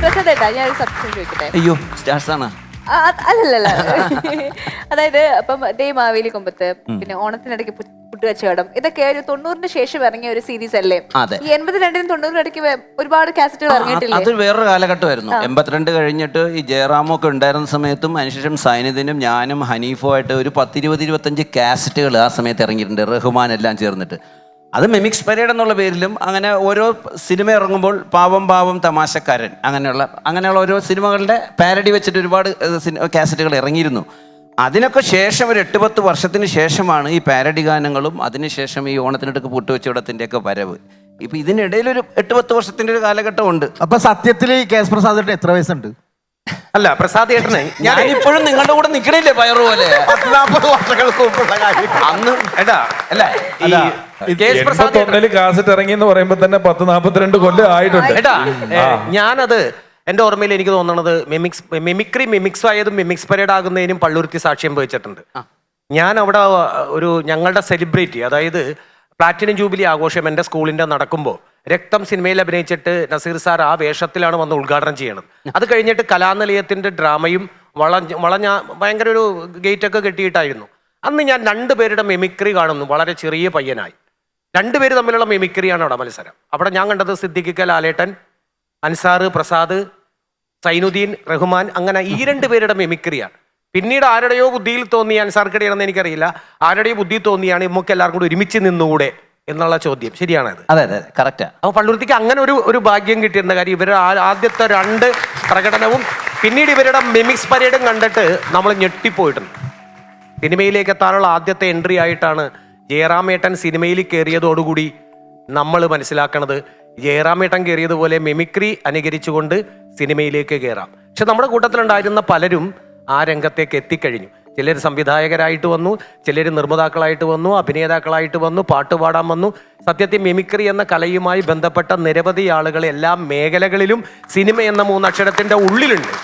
പ്രസാദേട്ടാ ഞാനൊരു സബ്ജക്ട് ചോദിക്കട്ടെ. അയ്യോ സ്റ്റാർസ് ആണ്. അല്ലല്ല അതായത് ഇപ്പം ദേ മാവേലി കൊമ്പത്ത്, പിന്നെ ഓണത്തിനിടയ്ക്ക് പുട്ടുകച്ചവടം, ഇതൊക്കെ ഒരു 90-ന് ശേഷം ഇറങ്ങിയ ഒരു സീരീസ് അല്ലേ? ഈ 82-നും 90-നും ഇടയ്ക്ക് ഒരുപാട് കാസറ്റുകൾ ഇറങ്ങിയിട്ടില്ലേ? അത് വേറൊരു കാലഘട്ടമായിരുന്നു. 82 കഴിഞ്ഞിട്ട് ഈ ജയറാമൊക്കെ ഉണ്ടായിരുന്ന സമയത്തും അതിനുശേഷം സൈനുദ്ദീനും ഞാനും ഹനീഫും ആയിട്ട് ഒരു 10-20-25 കാസറ്റുകൾ ആ സമയത്ത് ഇറങ്ങിയിട്ടുണ്ട്, റഹ്മാൻ എല്ലാം ചേർന്നിട്ട്. അത് മിമിക്സ് പരേഡ് എന്നുള്ള പേരിലും അങ്ങനെ ഓരോ സിനിമ ഇറങ്ങുമ്പോൾ പാവം പാവം തമാശക്കാരൻ അങ്ങനെയുള്ള ഓരോ സിനിമകളുടെ പാരഡി വെച്ചിട്ട് ഒരുപാട് കാസറ്റുകൾ ഇറങ്ങിയിരുന്നു. അതിനൊക്കെ ശേഷം ഒരു 8-10 വർഷത്തിന് ശേഷമാണ് ഈ പാരഡി ഗാനങ്ങളും അതിനുശേഷം ഈ ഓണത്തിനിടയ്ക്ക് പുട്ടുവെച്ചുവിടത്തിൻ്റെയൊക്കെ വരവ്. ഇപ്പം ഇതിനിടയിൽ ഒരു 8-10 വർഷത്തിൻ്റെ ഒരു കാലഘട്ടമുണ്ട്. അപ്പം സത്യത്തിൽ ഈ കെ എസ് പ്രസാദേട്ടന് എത്ര വയസ്സുണ്ട്? അല്ല പ്രസാദ് ഏട്ടനെ ഞാൻ ഇപ്പോഴും നിങ്ങളുടെ കൂടെ നിൽക്കണില്ലേ പയറു പോലെ? 40 വർഷങ്ങൾക്ക് മുമ്പുള്ള കാര്യം. അന്ന് ഏട്ടാ അല്ലേ കാസറ്റ് ഇറങ്ങി എന്ന് പറയുമ്പോ തന്നെ 10-42 കൊല്ലം ആയിട്ടുണ്ട്. ഏട്ടാ ഞാനത് എൻ്റെ ഓർമ്മയിൽ എനിക്ക് തോന്നണത് മിമിക്സ് ആയതും മിമിക്സ് പരേഡ് ആകുന്നതിനും പള്ളുരുത്തി സാക്ഷ്യം വഹിച്ചിട്ടുണ്ട്. ഞാൻ അവിടെ ഒരു ഞങ്ങളുടെ സെലിബ്രിറ്റി, അതായത് പ്ലാറ്റിനം ജൂബിലി ആഘോഷം എൻ്റെ സ്കൂളിൻ്റെ നടക്കുമ്പോൾ രക്തം സിനിമയിൽ അഭിനയിച്ചിട്ട് നസീർ സാർ ആ വേഷത്തിലാണ് വന്ന് ഉദ്ഘാടനം ചെയ്യണത്. അത് കഴിഞ്ഞിട്ട് കലാനിലയത്തിൻ്റെ ഡ്രാമയും വളഞ്ഞ ഭയങ്കര ഒരു ഗേറ്റൊക്കെ കെട്ടിയിട്ടായിരുന്നു. അന്ന് ഞാൻ 2 പേരുടെ മിമിക്രി കാണുന്നു. വളരെ ചെറിയ പയ്യനായി 2 പേര് തമ്മിലുള്ള മിമിക്രിയാണ് അവിടെ മത്സരം. അവിടെ ഞാൻ കണ്ടത് സിദ്ദിഖ് ലാലേട്ടൻ, അൻസാർ, പ്രസാദ്, സൈനുദ്ദീൻ, റഹ്മാൻ, അങ്ങനെ ഈ 2 പേരുടെ മിമിക്രിയാണ്. പിന്നീട് ആരുടെയോ ബുദ്ധിയിൽ തോന്നിയ, അൻസാർക്കിടെയാണെന്ന് എനിക്കറിയില്ല, ആരുടെയോ ബുദ്ധി തോന്നിയാണ് നമുക്ക് എല്ലാവർക്കും കൂടി ഒരുമിച്ച് നിന്നുകൂടെ എന്നുള്ള ചോദ്യം. ശരിയാണത്? അതെ അതെ കറക്റ്റാ. അപ്പോൾ പള്ളുരുത്തിക്ക് അങ്ങനെ ഒരു ഭാഗ്യം കിട്ടിയിരുന്ന കാര്യം ഇവരുടെ ആദ്യത്തെ 2 പ്രകടനവും പിന്നീട് ഇവരുടെ മിമിക്സ് പരേഡും കണ്ടിട്ട് നമ്മൾ ഞെട്ടിപ്പോയിട്ടുണ്ട്. സിനിമയിലേക്ക് എത്താനുള്ള ആദ്യത്തെ എൻട്രി ആയിട്ടാണ് ജയറാമേട്ടൻ സിനിമയിൽ കയറിയതോടുകൂടി നമ്മൾ മനസ്സിലാക്കണത് ജയറാമേട്ടൻ കയറിയതുപോലെ മിമിക്രി അനുകരിച്ചുകൊണ്ട് സിനിമയിലേക്ക് കയറാം. പക്ഷെ നമ്മുടെ കൂട്ടത്തിലുണ്ടായിരുന്ന പലരും ആ രംഗത്തേക്ക് എത്തിക്കഴിഞ്ഞു. ചിലർ സംവിധായകരായിട്ട് വന്നു, ചിലർ നിർമ്മാതാക്കളായിട്ട് വന്നു, അഭിനേതാക്കളായിട്ട് വന്നു, പാട്ടുപാടാൻ വന്നു. സത്യത്തിൽ മിമിക്രി എന്ന കലയുമായി ബന്ധപ്പെട്ട നിരവധി ആളുകൾ എല്ലാ മേഖലകളിലും സിനിമ എന്ന 3 അക്ഷരത്തിൻ്റെ ഉള്ളിലുണ്ട്.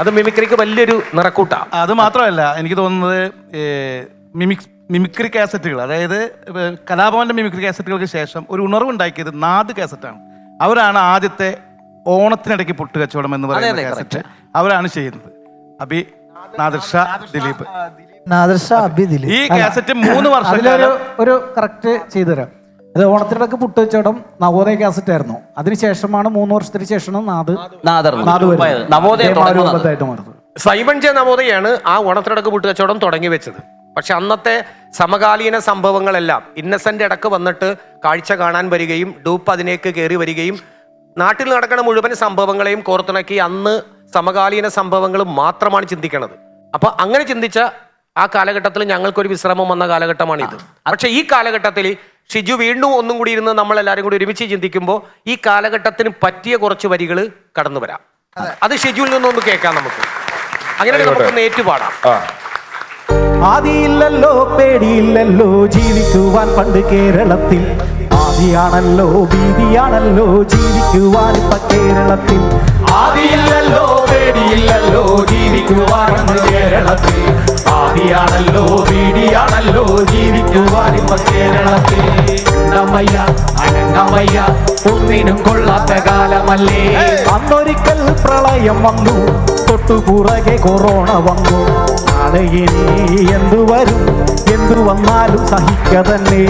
അത് മിമിക്രിക്ക് വലിയൊരു നിറക്കൂട്ടാണ്. അത് മാത്രമല്ല, എനിക്ക് തോന്നുന്നത് മിമിക്രി കാസറ്റുകൾ, അതായത് കലാഭവന്റെ മിമിക്രി കാസറ്റുകൾക്ക് ശേഷം ഒരു ഉണർവുണ്ടാക്കിയത് നാദ് കാസറ്റാണ്. അവരാണ് ആദ്യത്തെ ഓണത്തിനിടയ്ക്ക് പുട്ടുകച്ചവടം എന്ന് പറയുന്ന കാസറ്റ് അവരാണ് ചെയ്യുന്നത്. നാദിർഷാ ദിലീപ് ഈ കാസറ്റ് 3 വർഷം ഒരു കറക്റ്റ് ചെയ്തുതരാം. അത് ഓണത്തിനിടയ്ക്ക് പുട്ടുവെച്ചോടം നവോദയ കാസറ്റ് ആയിരുന്നു. അതിനുശേഷമാണ് 3 വർഷത്തിന് ശേഷമാണ് നവോദയമായിട്ട് മാറുന്നത്. സൈമൺ ജെ നവോദയാണ് ആ ഓണത്തിനിടക്ക് പുട്ടുകച്ചവടം തുടങ്ങി വെച്ചത്. പക്ഷെ അന്നത്തെ സമകാലീന സംഭവങ്ങളെല്ലാം ഇന്നസെന്റ് ഇടക്ക് വന്നിട്ട് കാഴ്ച കാണാൻ വരികയും ഡൂപ്പ് അതിനേക്ക് കയറി വരികയും നാട്ടിൽ നടക്കുന്ന മുഴുവൻ സംഭവങ്ങളെയും കോർത്തിണക്കി അന്ന് സമകാലീന സംഭവങ്ങൾ മാത്രമാണ് ചിന്തിക്കണത്. അപ്പൊ അങ്ങനെ ചിന്തിച്ച ആ കാലഘട്ടത്തിൽ ഞങ്ങൾക്കൊരു വിശ്രമം വന്ന കാലഘട്ടമാണിത്. പക്ഷെ ഈ കാലഘട്ടത്തിൽ ഷിജു വീണ്ടും ഒന്നും കൂടി ഇരുന്ന് നമ്മളെല്ലാവരും കൂടി ഒരുമിച്ച് ചിന്തിക്കുമ്പോൾ ഈ കാലഘട്ടത്തിന് പറ്റിയ കുറച്ച് വരികൾ കടന്നു വരാം. അത് ഷിജുവിൽ നിന്നൊന്ന് കേൾക്കാം നമുക്ക്. അങ്ങനെ നമുക്കൊന്ന് ഏറ്റുപാടാം. ആദിയില്ലല്ലോ പേടിയില്ലല്ലോ ജീവിക്കുവാൻ പണ്ട് കേരളത്തിൽ. ആദിയാണല്ലോ ഭീതിയാണല്ലോ ജീവിക്കുവാൻ ഇപ്പ കേരളത്തിൽ. ആദിയില്ലല്ലോ പേടിയില്ലല്ലോ ജീവിക്കുവാൻ പണ്ട് കേരളത്തിൽ. ആദിയാണല്ലോ ഭീതിയാണല്ലോ ജീവിക്കുവാൻ ഇപ്പ കേരളത്തിൽ. അനങ്ങമയ്യ അനങ്ങമയ്യ ഒന്നിനും കൊള്ളാത്ത കാലമല്ലേ. അന്നൊരിക്കൽ പ്രളയം വന്നു, തൊട്ടുപുറകെ കൊറോണ വന്നു. നാളെ ഇനി എന്തു വരും, എന്തു വന്നാലും സഹിക്ക തന്നെ.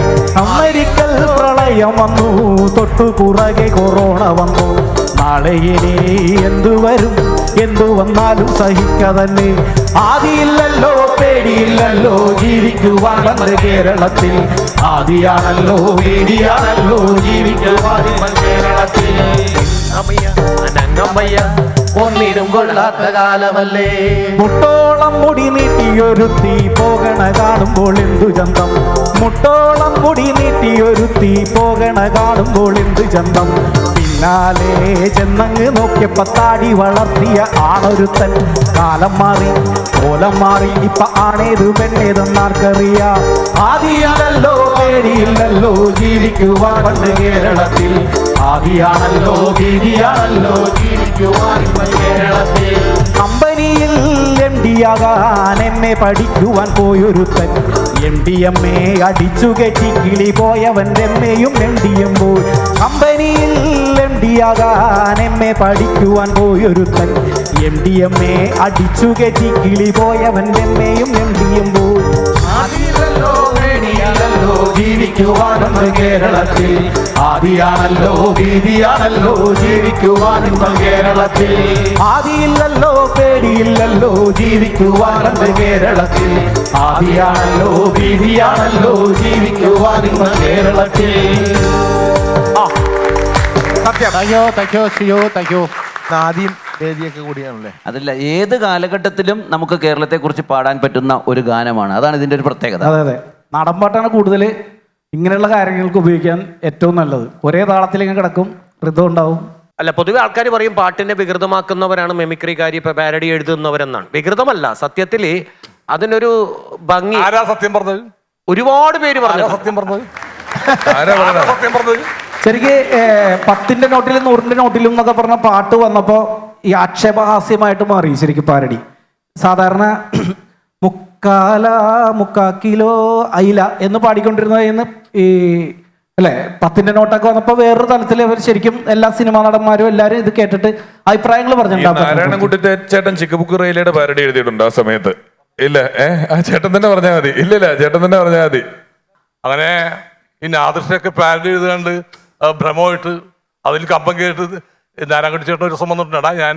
അമേരിക്കൽ പ്രളയം വന്നു, തൊട്ടുപുറകെ കൊറോണ വന്നു. നാളെ ഇനി എന്തു വരും, എന്തു വന്നാലും സഹിക്ക തന്നെ. ആദിയില്ലല്ലോ പേടിയില്ലല്ലോ ജീവിക്കുവാൻ പണ്ട് കേരളത്തിൽ. ആദിയാണല്ലോ പേടിയാണല്ലോ ജീവിക്കുവാൻ കേരളത്തിൽ. അനങ്ങമയ്യ ഒന്നിനും കൊള്ളാത്ത കാലമല്ലേ. മുട്ടോളം മുടി നീട്ടിയൊരുത്തി പോകണ കാണുമ്പോൾ എന്തു ചന്തം. മുട്ടോളം മുടി നീട്ടിയൊരുത്തി പോകണ കാണുമ്പോൾ എന്തു ചന്തം. പിന്നാലെ ചെന്നങ്ങ് നോക്കിയപ്പോ താടി വളർത്തിയ ആണൊരുത്തൻ. കാലം മാറി കോലം മാറി ഇപ്പൊ ആണേത് പെണ്ണേതെന്നാർക്കറിയാം. ആദിയാണല്ലോ പേടിയില്ലല്ലോ ജീവിക്കുവാൻ പണ്ട് കേരളത്തിൽ. ആദിയാണല്ലോ ഭീതിയാണല്ലോ ജീവിക്കുവാൻ കേരളത്തിൽ. കമ്പനിയിൽ MD-യാകാൻ എന്നെ പഠിക്കുവാൻ പോയൊരുത്തൻ. MD-MA അടിച്ചു കെട്ടി കിളി പോയവൻ MA-യും MD-യും പോയി. കമ്പനിയിൽ MD-യാകാൻ ആകാൻ എമ്മെ പഠിക്കുവാൻ പോയൊരുത്തൻ MDMA അടിച്ചു കയറ്റി കിളി പോയവൻ എമ്മയും MDയും പോയി. ആദിയല്ലോ വേണിയാണല്ലോ ജീവിക്കുവാനെന്ന് കേരളത്തിൽ, ആദിയാണല്ലോ ഭീതിയാണല്ലോ ജീവിക്കുവാനെന്ന് കേരളത്തിൽ, ആദിയില്ലല്ലോ പേടിയില്ലല്ലോ ജീവിക്കുവാനെന്ന് കേരളത്തിൽ, ആദിയാണല്ലോ ഭീതിയാണല്ലോ ജീവിക്കുവാനെന്ന് കേരളത്തിൽ. ആദ്യം വേദിയൊക്കെ കൂടിയാണല്ലേ. അതല്ല, ഏത് കാലഘട്ടത്തിലും നമുക്ക് കേരളത്തെ കുറിച്ച് പാടാൻ പറ്റുന്ന ഒരു ഗാനമാണ്. അതാണ് ഇതിന്റെ ഒരു പ്രത്യേകത. അതെ അതെ, നാടൻപാട്ടാണ് കൂടുതൽ ഇങ്ങനെയുള്ള കാര്യങ്ങൾക്ക് ഉപയോഗിക്കാൻ ഏറ്റവും നല്ലത്. ഒരേ താളത്തിൽ ഇങ്ങനെ കിടക്കും, ഋതം ഉണ്ടാവും. അല്ല, പൊതുവെ ആൾക്കാർ പറയും പാട്ടിനെ വികൃതമാക്കുന്നവരാണ് മെമിക്രിക്കാരി, ഇപ്പൊ പാരഡി എഴുതുന്നവരെന്നാണ്. വികൃതമല്ല, സത്യത്തിൽ അതിനൊരു ഭംഗി. ആരാ സത്യം പറഞ്ഞത്? ഒരുപാട് പേര് പറഞ്ഞു. സത്യം പറഞ്ഞത് ആരാ പറഞ്ഞത്? സത്യം പറഞ്ഞത് ശരിക്ക് 10ന്റെ നോട്ടിലും 100ന്റെ നോട്ടിലും എന്നൊക്കെ പറഞ്ഞ പാട്ട് വന്നപ്പോൾ ഈ ആക്ഷേപഹാസ്യമായിട്ട് മാറി ശരിക്കും പാരഡി. സാധാരണ മുക്കാക്കിലോ അയില എന്ന് പാടിക്കൊണ്ടിരുന്നതെന്ന് ഈ അല്ലേ 10ന്റെ നോട്ടൊക്കെ വന്നപ്പോൾ വേറൊരു തലത്തിൽ അവർ ശരിക്കും എല്ലാ സിനിമാ നടന്മാരും എല്ലാവരും ഇത് കേട്ടിട്ട് അഭിപ്രായങ്ങൾ പറഞ്ഞിട്ടുണ്ടാവും. നാരായണൻകുട്ടി ചേട്ടൻ ചിക്കുബുക്ക് റെയിലയുടെ പാരഡി എഴുതിയിട്ടുണ്ട് ആ സമയത്ത്. ഇല്ല, ആ ചേട്ടൻ തന്നെ പറഞ്ഞാൽ മതി. ഇല്ലില്ല, ചേട്ടൻ തന്നെ പറഞ്ഞാൽ മതി. അങ്ങനെ ഈ നാദൃശ്യൊക്കെ പാരഡി എഴുതാണ്ട് ഭ്രമമായിട്ട് അതിൽ കമ്പം കേട്ട് നാരായണൻകുട്ടി ചേട്ടൻ ഒരു ദിവസം വന്നിട്ടുണ്ടാ, ഞാൻ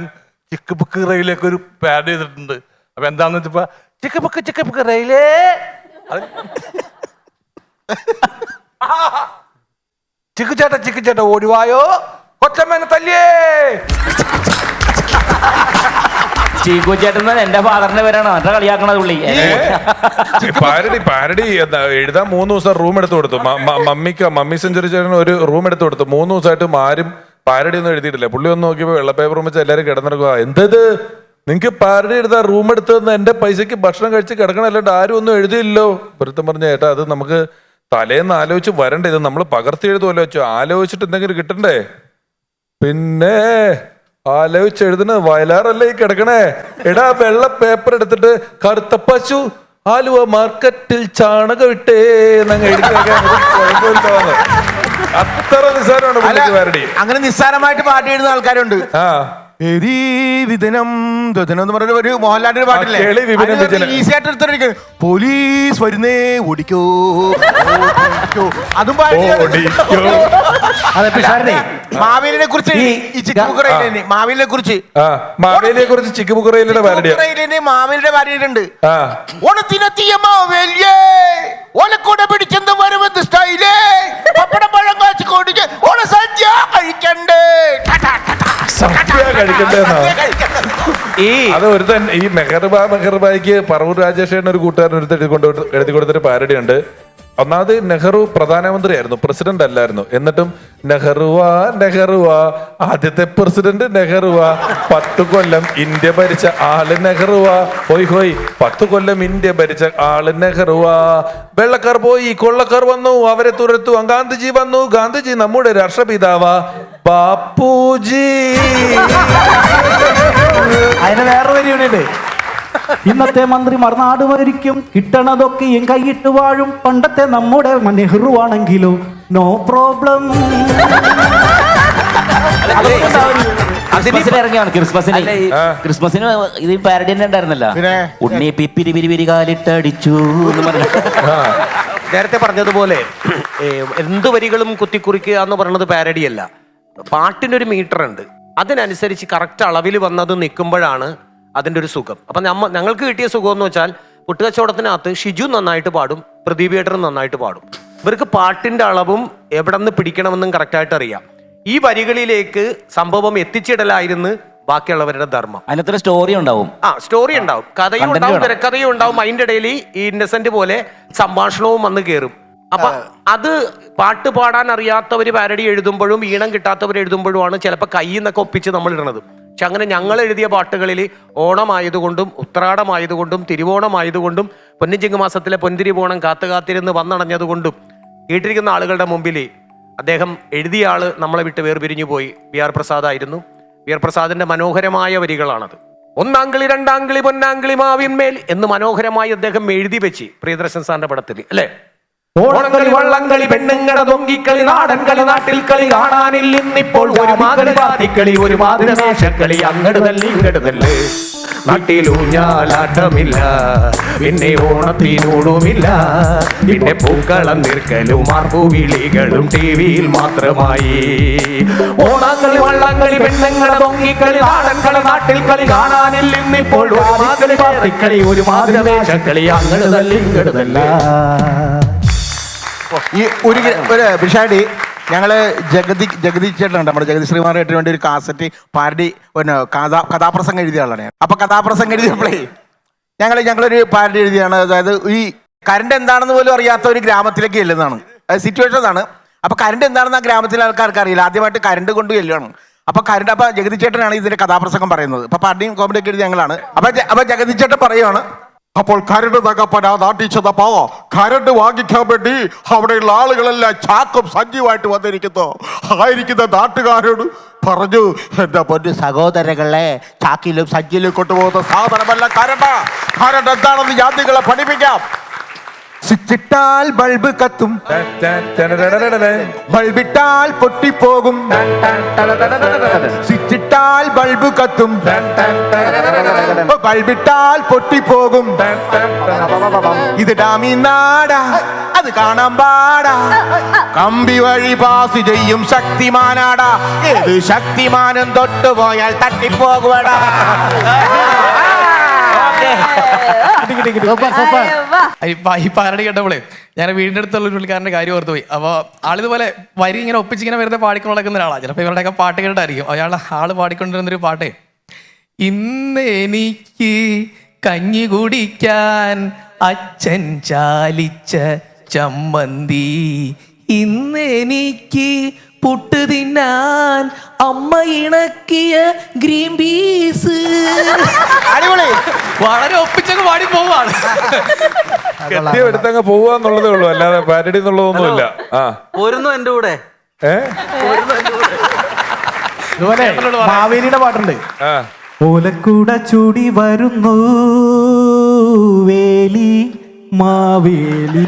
ചിക്ക് ബുക്ക് റെയിലേക്ക് ഒരു പാരഡി ചെയ്തിട്ടുണ്ട്. അപ്പൊ എന്താന്ന് വെച്ചപ്പോ ചിക്ക് ബുക്ക് റെയിലേ ചിക്കു ചേട്ട ഓടിവായോ കൊച്ചമ്മേനെ തല്ലിയേ. ചീക്കുച്ചേട്ടൻ എന്റെ ഫാദറിന്റെ പേരാണ്, അത്ര കളിയാക്കണത് പുള്ളി. പാരഡി എഴുതാൻ 3 ദിവസം റൂം എടുത്തു കൊടുത്തു. മമ്മി സെഞ്ചുറി ചേട്ടൻ ഒരു റൂം എടുത്തു കൊടുത്തു. 3 ദിവസമായിട്ട് ആരും പാരഡി ഒന്നും എഴുതിയിട്ടില്ല. പുള്ളി ഒന്ന് നോക്കിയപ്പോ വെള്ള പേപ്പർ വെച്ച് എല്ലാവരും കിടന്നിറക്കുക. എന്തത് നിങ്ങക്ക് പാരഡി എഴുതാ റൂം എടുത്ത് എന്റെ പൈസക്ക് ഭക്ഷണം കഴിച്ച് കിടക്കണല്ലാണ്ട് ആരും ഒന്നും എഴുതിയില്ലോ. പൊരുത്തം പറഞ്ഞ ഏട്ടാ, അത് നമുക്ക് തലേന്ന് ആലോചിച്ച് വരണ്ടേ, ഇത് നമ്മൾ പകർത്തി എഴുതുമല്ലോ വെച്ചോ, ആലോചിച്ചിട്ട് എന്തെങ്കിലും കിട്ടണ്ടേ. പിന്നെ ആലോചിച്ച് എഴുതുന്നത് വയലാറല്ലേ ഈ കിടക്കണേ. എടാ, വെള്ള പേപ്പർ എടുത്തിട്ട് കറുത്ത പശു ആലുവ മാർക്കറ്റിൽ ചാണകം ഇട്ടേ എന്നങ്ങ് എഴുതി. അത്ര നിസ്സാരമാണ് പാരഡി. അങ്ങനെ നിസ്സാരമായിട്ട് പാട്ട് എഴുതുന്ന ആൾക്കാരുണ്ട്. വിധനം എന്ന് പറഞ്ഞ ഒരു മോഹൻലാലിന്റെ പാട്ടില്ലേ, ഈസി ആയിട്ട് എടുത്തിരിക്കും. പോലീസ് വരുന്നേ ഓടിക്കോ, അതും മാവേലിനെ കുറിച്ച് മാവേലിനെ കുറിച്ച് ചിക്കുബുക്ക് മാവേലിയുടെ പാടിയിട്ടുണ്ട്. ഓണത്തിനെത്തിയ മാവേലിയേ ഓലക്കൂടെ പിടിച്ചെന്ന് വരുന്നത് സ്റ്റൈലേ പപ്പടം പഴം കാച്ചു കൊടുക്ക് ഓണസദ്യ കഴിക്കണ്ടേ. അത് ഒരുത്തൻ ഈ മെഹർബായിക്ക് പറവൂർ രാജേഷേണ് ഒരു കൂട്ടുകാരൻ എഴുതി കൊടുത്തൊരു പാരഡി ഉണ്ട്. ഒന്നാമത് നെഹ്റു പ്രധാനമന്ത്രിയായിരുന്നു, പ്രസിഡന്റ് അല്ലായിരുന്നു. എന്നിട്ടും നെഹ്റുവാ ആദ്യത്തെ പ്രസിഡന്റ് നെഹ്റുവാ, 10 കൊല്ലം ഇന്ത്യ ഭരിച്ച ആള് നെഹ്റുവാ, ഹോയ് 10 കൊല്ലം ഇന്ത്യ ഭരിച്ച ആള് നെഹ്റുവാ. വെള്ളക്കാർ പോയി കൊള്ളക്കാർ വന്നു, അവരെ തുരത്തു, ഗാന്ധിജി വന്നു, ഗാന്ധിജി നമ്മുടെ രാഷ്ട്രപിതാവാ ബാപ്പുജി. അതിന് വേറെ വരികയുണ്ട്. ഇന്നത്തെ മന്ത്രി മറുനാട് ഭരിക്കും, കിട്ടണതൊക്കെയും കൈയിട്ട് വാഴും, പണ്ടത്തെ നമ്മുടെ നെഹ്റു ആണെങ്കിലോ നോ പ്രോബ്ലം. ക്രിസ്മസിന് ഇത് പാരഡി തന്നെ ഉണ്ടായിരുന്നല്ലോ, ഉണ്ണി പിപ്പിരി പിരി കാലിട്ടടിച്ചു എന്ന് പറഞ്ഞു. നേരത്തെ പറഞ്ഞതുപോലെ എന്ത് വരികളും കുത്തിക്കുറിക്കുക എന്ന് പറയുന്നത് പാരഡിയല്ല. പാട്ടിനൊരു മീറ്റർ ഉണ്ട്, അതിനനുസരിച്ച് കറക്റ്റ് അളവിൽ വന്നത് നിൽക്കുമ്പോഴാണ് അതിൻ്റെ ഒരു സുഖം. അപ്പം ഞങ്ങൾക്ക് കിട്ടിയ സുഖം എന്ന് വെച്ചാൽ പുട്ടുകച്ചവടത്തിനകത്ത് ഷിജു നന്നായിട്ട് പാടും, പ്രദീപ് ഏട്ടനും നന്നായിട്ട് പാടും. ഇവർക്ക് പാട്ടിന്റെ അളവും എവിടെ നിന്ന് പിടിക്കണമെന്നും കറക്റ്റായിട്ട് അറിയാം. ഈ വരികളിലേക്ക് സംഭവം എത്തിച്ചിടലായിരുന്നു ബാക്കിയുള്ളവരുടെ ധർമ്മം. അതിനകത്തൊരു സ്റ്റോറി ഉണ്ടാവും. സ്റ്റോറി ഉണ്ടാവും, കഥയും ഉണ്ടാവും, തിരക്കഥയും ഉണ്ടാവും. അതിൻ്റെ ഇടയിൽ ഈ ഇന്നസെന്റ് പോലെ സംഭാഷണവും വന്ന് കയറും. അപ്പൊ അത് പാട്ട് പാടാൻ അറിയാത്തവർ പാരഡി എഴുതുമ്പോഴും ഈണം കിട്ടാത്തവർ എഴുതുമ്പോഴുമാണ് ചിലപ്പോൾ കയ്യിൽ നിന്നൊക്കെ ഒപ്പിച്ച് നമ്മൾ ഇടണത്. പക്ഷെ അങ്ങനെ ഞങ്ങൾ എഴുതിയ പാട്ടുകളിൽ ഓണമായതുകൊണ്ടും ഉത്രാടമായതുകൊണ്ടും തിരുവോണമായതുകൊണ്ടും പൊന്നിച്ചിങ്ങ് മാസത്തിലെ പൊന്തിരി പോണം കാത്തുകാത്തിരുന്ന് വന്നണഞ്ഞതുകൊണ്ടും കേട്ടിരിക്കുന്ന ആളുകളുടെ മുമ്പിൽ അദ്ദേഹം എഴുതിയ ആള് നമ്മളെ വിട്ട് വേർപിരിഞ്ഞു പോയി. BR പ്രസാദ് ആയിരുന്നു. BR പ്രസാദിന്റെ മനോഹരമായ വരികളാണത്. ഒന്നാങ്കിളി രണ്ടാങ്കിളി പൊന്നാങ്കിളി മാവിന്മേൽ എന്ന് മനോഹരമായി അദ്ദേഹം എഴുതി വെച്ച് പ്രിയദർശൻ സാറിന്റെ പടത്തിൽ അല്ലേ. ഓണക്കളി വള്ളംകളി പെണ്ണുങ്ങടെ തൊങ്കിക്കളി നാടൻ കളി നാട്ടിൽ കളി കാണാനില്ല ഇന്നിപ്പോൾ ഒരു മാതിരി ജാതിക്കളി ഒരു മാതിരി ദേശക്കളി അങ്ങട് തല്ലി ഇങ്ങട് തല്ല് നാട്ടിലൂഞ്ഞാലാട്ടമില്ല പിന്നെ ഓണത്തിനോടുമില്ല പിന്നെ പൂക്കളം നിൽക്കലും മാർപ്പുവിളികളും ടിവിയിൽ മാത്രമായി ഓണക്കളി വള്ളംകളി പെണ്ണുങ്ങളെ തൊങ്ങിക്കളി നാടൻ കളി നാട്ടിൽ കളി കാണാനില്ല ഇന്നിപ്പോൾ ഒരു മാതിരി ജാതിക്കളി ഒരു മാതിരി ദേശക്കളി അങ്ങട് തല്ലി ഇങ്ങട് തല്ല് ഈ ഒരു ബിഷാടി ഞങ്ങള് ജഗതി ചേട്ടനുണ്ട് നമ്മുടെ ജഗതി ശ്രീമാനായിട്ട് വേണ്ടി ഒരു കാസറ്റ് പാരഡി പിന്നെ കഥാപ്രസംഗം എഴുതിയ ആളാണ്. അപ്പൊ കഥാപ്രസംഗം എഴുതിയപ്പോഴേ ഞങ്ങളൊരു പാരഡി എഴുതിയാണ്. അതായത് ഈ കറണ്ട് എന്താണെന്ന് പോലും അറിയാത്ത ഒരു ഗ്രാമത്തിലേക്ക് ചെല്ലുന്നതാണ്. അത് സിറ്റുവേഷൻ ആണ്. അപ്പൊ കറണ്ട് എന്താണെന്ന് ആ ഗ്രാമത്തിലെ ആൾക്കാർക്ക് അറിയില്ല. ആദ്യമായിട്ട് കറണ്ട് കൊണ്ട് ചെല്ലുകയാണ്. അപ്പൊ ജഗതി ചേട്ടനാണ് ഇതിന്റെ കഥാപ്രസംഗം പറയുന്നത്. അപ്പൊ പാരഡിയും കോമഡി ഒക്കെ എഴുതി ഞങ്ങളാണ്. അപ്പൊ ജഗതി ചേട്ടൻ പറയുവാണ്, അപ്പോൾ കരണ്ട് തകപ്പൻ ആ നാട്ടിൽ ചെന്നപ്പോ കരണ്ട് വാങ്ങിക്കാൻ വേണ്ടി അവിടെയുള്ള ആളുകളെല്ലാം ചാക്കും സജീവമായിട്ട് വന്നിരിക്കുന്നു. ആയിരിക്കുന്ന നാട്ടുകാരോട് പറഞ്ഞു, എന്റെ പൊന്നു സഹോദരങ്ങളെ, ചാക്കിലും സഞ്ചിയിലും കൊണ്ടുപോകുന്ന സാധനമല്ല കരണ്ട്. കരണ്ട് എന്താണെന്ന് ഞാൻ നിങ്ങളെ പഠിപ്പിക്കാം. സ്വിച്ചിട്ടാൽ ബൾബ് കത്തും, ബൾബിട്ടാൽ പൊട്ടിപ്പോകും. സ്വിച്ചിട്ടാൽ ബൾബ് കത്തും, ബൾബിട്ടാൽ പൊട്ടിപ്പോകും. ഇത് ഡാമിനാടാ, അത് കാണാൻ പാടാ. കമ്പി വഴി പാസ് ചെയ്യും ശക്തിമാനാടാ. ഏത് ശക്തിമാനും തൊട്ടുപോയാൽ തട്ടിപ്പോകുവാടാ. ഈ പാരഡി കേട്ടപ്പോളേ ഞാൻ വീടിന്റെ അടുത്തുള്ള ഒരു പുള്ളിക്കാരന്റെ കാര്യം ഓർത്ത് പോയി. അപ്പോൾ ആളിതുപോലെ വരി ഇങ്ങനെ ഒപ്പിച്ചിങ്ങനെ വെറുതെ പാടിക്കൊണ്ട് നടക്കുന്ന ഒരാളാണ്. ചിലപ്പോൾ ഇവരുടെയൊക്കെ പാട്ട് കേട്ടായിരിക്കും ആള് പാടിക്കൊണ്ടിരുന്നൊരു പാട്ടേ, ഇന്ന് എനിക്ക് കഞ്ഞി കുടിക്കാൻ അച്ഛൻ ചാലിച്ച ചമ്മന്തി, ഇന്ന് എനിക്ക് പുട്ട് തിന്നാൻ അമ്മ ഇണക്കിയ ഗ്രീൻ പീസ്. അടിപൊളി. വളരെ ഒപ്പിച്ചങ്ങ് പാടി പോവാണ്. കെട്ടിയം എടുത്തങ്ങ് പോവാന്നുള്ളതേ ഉള്ളൂ, അല്ലാതെ പാരഡി എന്നുള്ളതൊന്നുമില്ല. പോരുന്നു എന്റെ കൂടെ. ഇതുപോലെ മാവേലിയുടെ പാട്ടുണ്ട്. ആ ഓലക്കൂട ചൂടി വരുന്നു വേലി മാവേലി.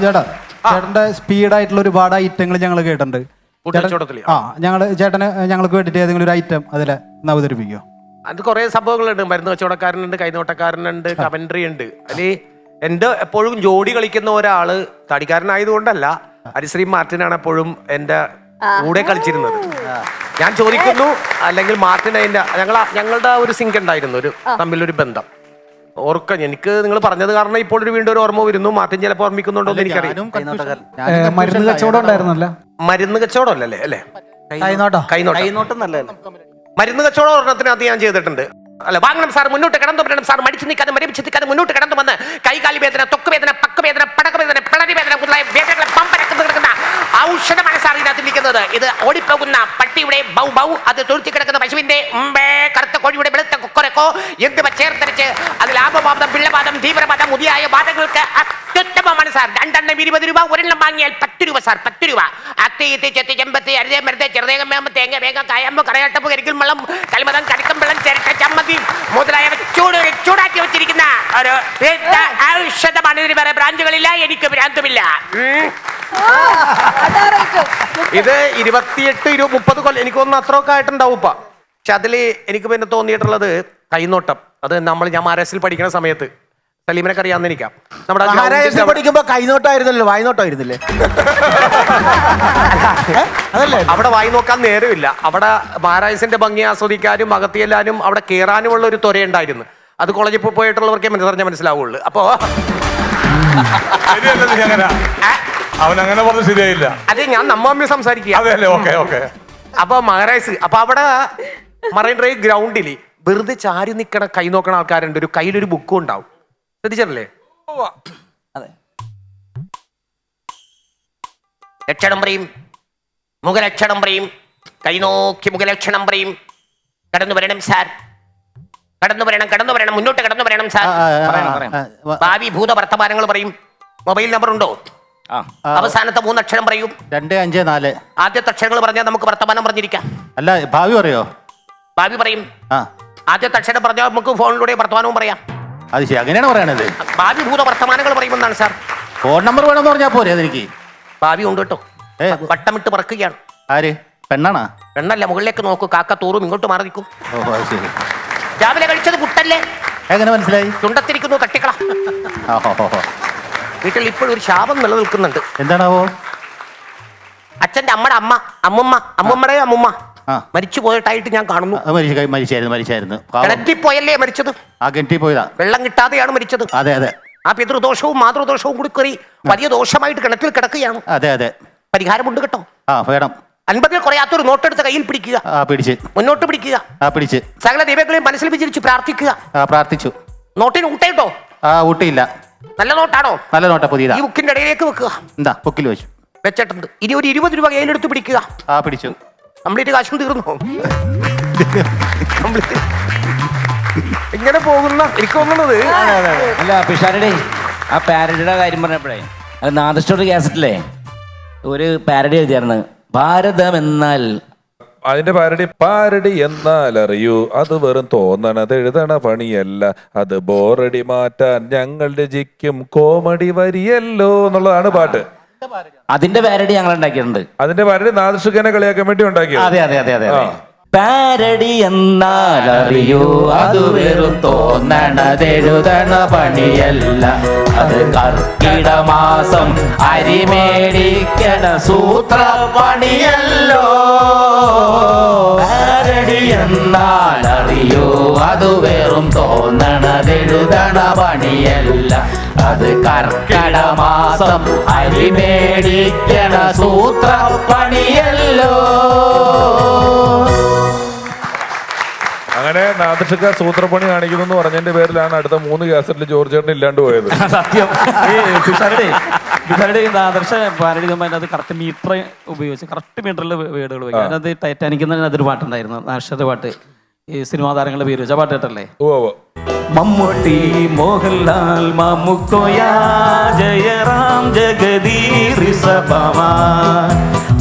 ചേട്ടാ ചേട്ടന്റെ സ്പീഡായിട്ടുള്ള ഒരുപാട് ഐറ്റങ്ങൾ ഞങ്ങൾ കേട്ടിട്ടുണ്ട്. ഞങ്ങൾക്ക് വേണ്ടിട്ട് ഏതെങ്കിലും ഒരു ഐറ്റം അതിൽ അവതരിപ്പിക്കോ? അത് കുറെ സംഭവങ്ങളുണ്ട്. മരുന്ന് കച്ചവടക്കാരനുണ്ട്, കൈനോട്ടക്കാരനുണ്ട്, കമന്ററി ഉണ്ട്. അതിൽ എൻ്റെ എപ്പോഴും ജോഡി കളിക്കുന്ന ഒരാള് തടിക്കാരനായതുകൊണ്ടല്ല, ഹരിശ്രീ മാർട്ടിനാണ് എപ്പോഴും എൻ്റെ കൂടെ കളിച്ചിരുന്നത്. ഞാൻ ചോദിക്കുന്നു, അല്ലെങ്കിൽ മാർട്ടിൻ അതിൻ്റെ ഞങ്ങളുടെ ഒരു സിങ്ക് ഉണ്ടായിരുന്നു, ഒരു തമ്മിലൊരു ബന്ധം. ഓർക്ക എനിക്ക് നിങ്ങൾ പറഞ്ഞത് കാരണം ഇപ്പോൾ വീണ്ടും ഒരു ഓർമ്മ വരുന്നു. മാർട്ടിൻ ചിലപ്പോൾ ഓർമ്മിക്കുന്നുണ്ടോ എന്ന് എനിക്കറിയാം. മരുന്ന് കച്ചവടം ഉണ്ടായിരുന്നല്ല? മരുന്ന് കച്ചവടം അല്ലല്ലേ? അല്ലേ, കൈനോട്ടം. മരുന്ന് കച്ചവടം ഒരെണ്ണത്തിനകത്ത് ഞാൻ ചെയ്തിട്ടുണ്ട്. അല്ല, വാങ്ങണം സാർ, മുന്നോട്ട് കടന്നു വരണം സാർ, മടിച്ചു നിൽക്കാതെ മരിച്ചു നിൽക്കാതെ മുന്നോട്ട് കടന്നു വന്ന് കൈകാലി വേദന, തൊക്ക് വേദന, പക്ക് വേദന, പടക വേദന, പിളരി വേദന മുതലായ വേദനകളെ പമ്പരക്കുന്നു കിടക്കുന്ന ഔഷധമാണ് സാർ ഇതിനകത്ത് നിൽക്കുന്നത്. ഇത് ഓടിപ്പോകുന്ന പട്ടിയുടെ ബൗ ബൗ, അത് തൊഴുത്തി കിടക്കുന്ന പശുവിന്റെ കറുത്ത കോഴിയുടെ വെളുത്ത കൊക്കരക്കോ എന്ത് ചേർത്തരച്ച് അതിൽ ആപവാദം, പിള്ളവാദം, തീവ്രവാദം മുതിയായ വാദങ്ങൾക്ക് അത്യുത്തമമാണ് സാർ. 2 എണ്ണം 20 രൂപ, ഒരെണ്ണം വാങ്ങിയാൽ 10 രൂപ സാർ, 10 രൂപ. അത്തി ചെത്തി ചെമ്പത്തി അരുതേ മരുതേ ചെറുതേകം വേമ്പ തേങ്ങ വേഗം കായമ്പ് കറയാട്ടപ്പ് കരിക്കൽ മളം കൽമതം കരിക്കം വെള്ളം ചിരട്ട ചമ്മന്തി മുതലായവ ചൂടാക്കി വെച്ചിരിക്കുന്ന ഒരു ഔഷധമാണ്. ഇതിന് വേറെ ബ്രാഞ്ചുകളില്ല, എനിക്ക് ഭ്രാന്തുമില്ല. ഇത് 28-30 കൊല്ലം എനിക്കൊന്നും അത്രയൊക്കെ ആയിട്ടുണ്ടാവും. പക്ഷെ അതില് എനിക്ക് പിന്നെ തോന്നിയിട്ടുള്ളത് കൈനോട്ടം. അത് ഞാൻ മഹാരാഷ്ട്രയിൽ പഠിക്കുന്ന സമയത്ത്, സലീമിനൊക്കെ അറിയാമെന്ന് എനിക്കാം, നമ്മുടെ മഹാരാഷ്ട്രയിൽ പഠിക്കുമ്പോ കൈനോട്ടായിരുന്നല്ലോ, വായ്നോട്ടായിരുന്നില്ലേ? അതല്ലേ, അവിടെ വായി നോക്കാൻ നേരമില്ല. അവിടെ മഹാരാജസിന്റെ ഭംഗി ആസ്വദിക്കാനും അകത്തിയെല്ലാനും അവിടെ കയറാനുമുള്ള ഒരു ത്വരയുണ്ടായിരുന്നു. അത് കോളേജിൽ പോയിട്ടുള്ളവർക്കേ മനസ്സിലാവുള്ളൂ. അപ്പോ അവനങ്ങനെ പറഞ്ഞ് ശരിയായില്ല. അത് ഞാൻ നമ്മ സംസാരിക്കുക. അപ്പൊ മഹാരാജ്, അപ്പൊ അവിടെ മറൈൻ ഡ്രൈവ് ഗ്രൗണ്ടിൽ വെറുതെ ചാരി നിൽക്കണ കൈ നോക്കണ ആൾക്കാരുണ്ട്. ഒരു കയ്യിലൊരു ബുക്കും ഉണ്ടാവും, ശ്രദ്ധിച്ചല്ലേ? ലക്ഷണം പറയും, മുഖലക്ഷണം പറയും, കൈനോക്കി മുഖലക്ഷണം പറയും. കടന്നു വരണം സാർ, കടന്നു വരണം, മുന്നോട്ട് കടന്നു വരണം സാർ. ഭാവി ഭൂത വർത്തമാനങ്ങൾ പറയും. മൊബൈൽ നമ്പർ ഉണ്ടോ? അവസാനത്തെ 3 അക്ഷരം പറയൂ. 254. ആദ്യത്തെ അക്ഷരങ്ങൾ പറഞ്ഞാൽ നമുക്ക് വർത്തമാനം പറഞ്ഞിരിക്കാം. അല്ല, ഭാവി പറയോ? ഭാവി പറയും. ആദ്യത്തെ അക്ഷരം പറഞ്ഞാൽ നമുക്ക് ഫോണിലൂടെ വർത്തമാനവും പറയാം. അത് ശരി, അങ്ങനെയാണ് പറയണത്. ഭാവി ഭൂത വർത്തമാനങ്ങൾ പറയുമെന്നാണ് സാർ. ഫോൺ നമ്പർ വേണമെന്ന് പറഞ്ഞാൽ പോരെ? അതെനിക്ക് ഭാവി ഉണ്ട് കേട്ടോ. വട്ടമിട്ട് പറക്കുകയാണ്. ആര്? പെണ്ണാണാ? പെണ്ണല്ല, മുകളിലേക്ക് നോക്കൂ. കാക്ക തോറും ഇങ്ങോട്ട് മാറി നിൽക്കും. ഓഹോ, ശരി. രാവിലെ കഴിച്ചത് പുട്ടല്ലേ? എങ്ങനെ മനസ്സിലായി? ചുണ്ടത്തിരിക്കുന്നു, തട്ടിക്കള. വീട്ടിൽ ഇപ്പോഴും ഒരു ശാപം നിലനിൽക്കുന്നുണ്ട്. എന്താണാവോ? അച്ഛന്റെ അമ്മമ്മയുടെ അമ്മുമ്മ മരിച്ചു പോയിട്ടായിട്ട് ഞാൻ കാണുന്നു. മരിച്ചായിരുന്നു. കിണറ്റിപ്പോയല്ലേ മരിച്ചത്? കിണറ്റിൽ പോയതാ. വെള്ളം കിട്ടാതെയാണ് മരിച്ചത്. അതെ അതെ. ആ പിതൃദോഷവും മാതൃദോഷവും കൂടി കയറി വലിയ ദോഷമായിട്ട് കിണറ്റിൽ കിടക്കുകയാണ്. അതെ അതെ. പരിഹാരമുണ്ട് കേട്ടോ. വേണം. 50-ൽ കുറയാത്തൊരു നോട്ടെടുത്ത് കയ്യിൽ പിടിക്കുക, പിടിച്ച് മുന്നോട്ട് പിടിക്കുക, പിടിച്ച് സകല ദൈവങ്ങളെയും മനസ്സിൽ വിചാരിച്ച് പ്രാർത്ഥിക്കുക. പ്രാർത്ഥിച്ചു. നോട്ടിന് ഊട്ടയിട്ടോ? ഊട്ടിയില്ല. നല്ല നോട്ടാണോ? നല്ല നോട്ടാ, പുതിയതാ. ഈ ബുക്കിന്റെ ഇടയിലേക്ക് വെക്കുക. എന്താ ബുക്കിൽ വെച്ചു വെച്ചിട്ടുണ്ട്. ഇനി ഒരു 20 രൂപ കയ്യിലെടുത്ത് പിടിക്കുക. പിടിച്ചു. കംപ്ലീറ്റ് കാശും തീർന്നു. ഇങ്ങനെ പോകുന്ന എനിക്ക് തോന്നുന്നത്. അല്ല പിഷാരടി, ആ പാരഡിയുടെ കാര്യം പറഞ്ഞപ്പോഴേ, അത് നാദസ്റ്റോറി കാസറ്റില്ലേ ഒരു പാരഡി എഴുതിയായിരുന്നു, ഭാരതം എന്നാൽ. അതിന്റെ പാരഡി എന്നാൽ അറിയൂ, അത് വെറും തോന്നണത് എഴുതണ പണിയല്ല, അത് ബോറടി മാറ്റാൻ ഞങ്ങൾ രചിക്കും കോമഡി വരിയല്ലോ എന്നുള്ളതാണ് പാട്ട്. അതിന്റെ പാരഡി ഞങ്ങൾ ഉണ്ടാക്കിയിട്ടുണ്ട്. അതിന്റെ പാരഡി നാദൃഷ്കനെ കളിയാക്കാൻ വേണ്ടി ഉണ്ടാക്കിയത്. അതെ അതെ അതെ അതെ. പാരഡി എന്നാൽ അറിയൂ, അത് വെറും തോന്നണതെഴുതണ പണിയല്ല, അത് കർക്കിട മാസം അരിമേടിക്കണ സൂത്ര പണിയല്ലോ. പാരഡി എന്നാൽ അറിയൂ, അത് വെറും തോന്നണതെഴുതണ പണിയല്ല, അത് കർക്കിട മാസം അരിമേടിക്കണ സൂത്ര പണിയല്ലോ. അങ്ങനെ നാദൃഷ്ക സൂത്രപ്പണി കാണിക്കുന്നു എന്ന് പറഞ്ഞതിന്റെ പേരിലാണ് അടുത്ത 3 കാസറ്റിൽ ജോർജ് ചേട്ടൻ ഇല്ലാണ്ട് പോയത്. സത്യം. ആദർശ പാരഡി അത് കറക്റ്റ് മീറ്റർ ഉപയോഗിച്ച് കറക്റ്റ് മീറ്ററിൽ വേർഡുകൾ വയ്ക്കും. അതിനകത്ത് ടൈറ്റാനിക് അതൊരു പാട്ടുണ്ടായിരുന്നു, നാഷയുടെ പാട്ട്, ഈ സിനിമാ താരങ്ങളുടെ പേര് വെച്ച പാട്ട് കേട്ടല്ലേ? മമ്മൂട്ടി, മോഹൻലാൽ, മമ്മുക്കോയ, ജയറാം, ജഗദീർ സഭമ.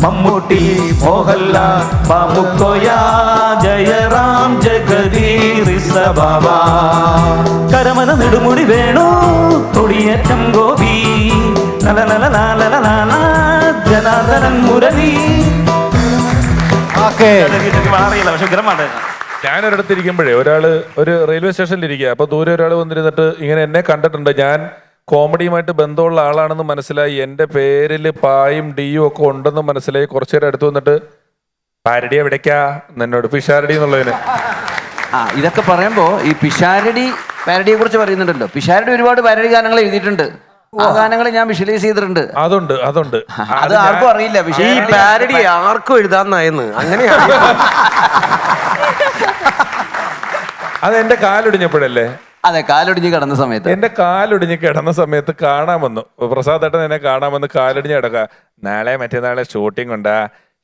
മമ്മൂട്ടി, മോഹൻലാൽ, മമ്മുക്കോയ, ജയറാം, ജഗദീർ സഭമ. കരമന നെടുമുടി വേണു, കൊടിയേറ്റം ഗോപി, ജനാർദ്ദനൻ മുരളി. ഓക്കേ. മാറിയില്ല, പക്ഷെ ഉഗ്രമാണ്. ഞാനൊരിടത്ത് ഇരിക്കുമ്പോഴേ ഒരാള് ഒരു റെയിൽവേ സ്റ്റേഷനിൽ ഇരിക്കുക. അപ്പൊ ദൂരെ ഒരാൾ വന്നിരുന്നിട്ട് ഇങ്ങനെ എന്നെ കണ്ടിട്ടുണ്ട്, ഞാൻ കോമഡിയുമായിട്ട് ബന്ധമുള്ള ആളാണെന്ന് മനസ്സിലായി, എൻ്റെ പേരിൽ പായും ഡിയും ഒക്കെ ഉണ്ടെന്ന് മനസ്സിലായി. കുറച്ചു നേരം അടുത്ത് വന്നിട്ട് പാരഡി എവിടേക്കാ എന്നോട്, പിഷാരടി എന്നുള്ളതിന്. ഇതൊക്കെ പറയുമ്പോ ഈ പാരഡിയെ കുറിച്ച് പറയുന്നുണ്ടല്ലോ. പിഷാരടി ഒരുപാട് പാരഡി ഗാനങ്ങൾ എഴുതിയിട്ടുണ്ട്. ആ ഗാനങ്ങൾ ഞാൻ വിഷ്വലൈസ് ചെയ്തിട്ടുണ്ട്. അതുണ്ട് അത് ആർക്കും അറിയില്ല. ഈ പാരഡി ആർക്കും എഴുതാന്നായെന്ന് അങ്ങനെയാണ്. അത് എന്റെ കാലൊടിഞ്ഞപ്പോഴല്ലേ? അതെ, കാലൊടിഞ്ഞ് കിടന്ന സമയത്ത്. എന്റെ കാലൊടിഞ്ഞ് കിടന്ന സമയത്ത് കാണാൻ വന്നു പ്രസാദ് ഏട്ടൻ, എന്നെ കാണാൻ വന്ന് കാലൊടിഞ്ഞ് കിടക്കുക. നാളെ മറ്റന്നാളെ ഷൂട്ടിംഗ് ഉണ്ടാ,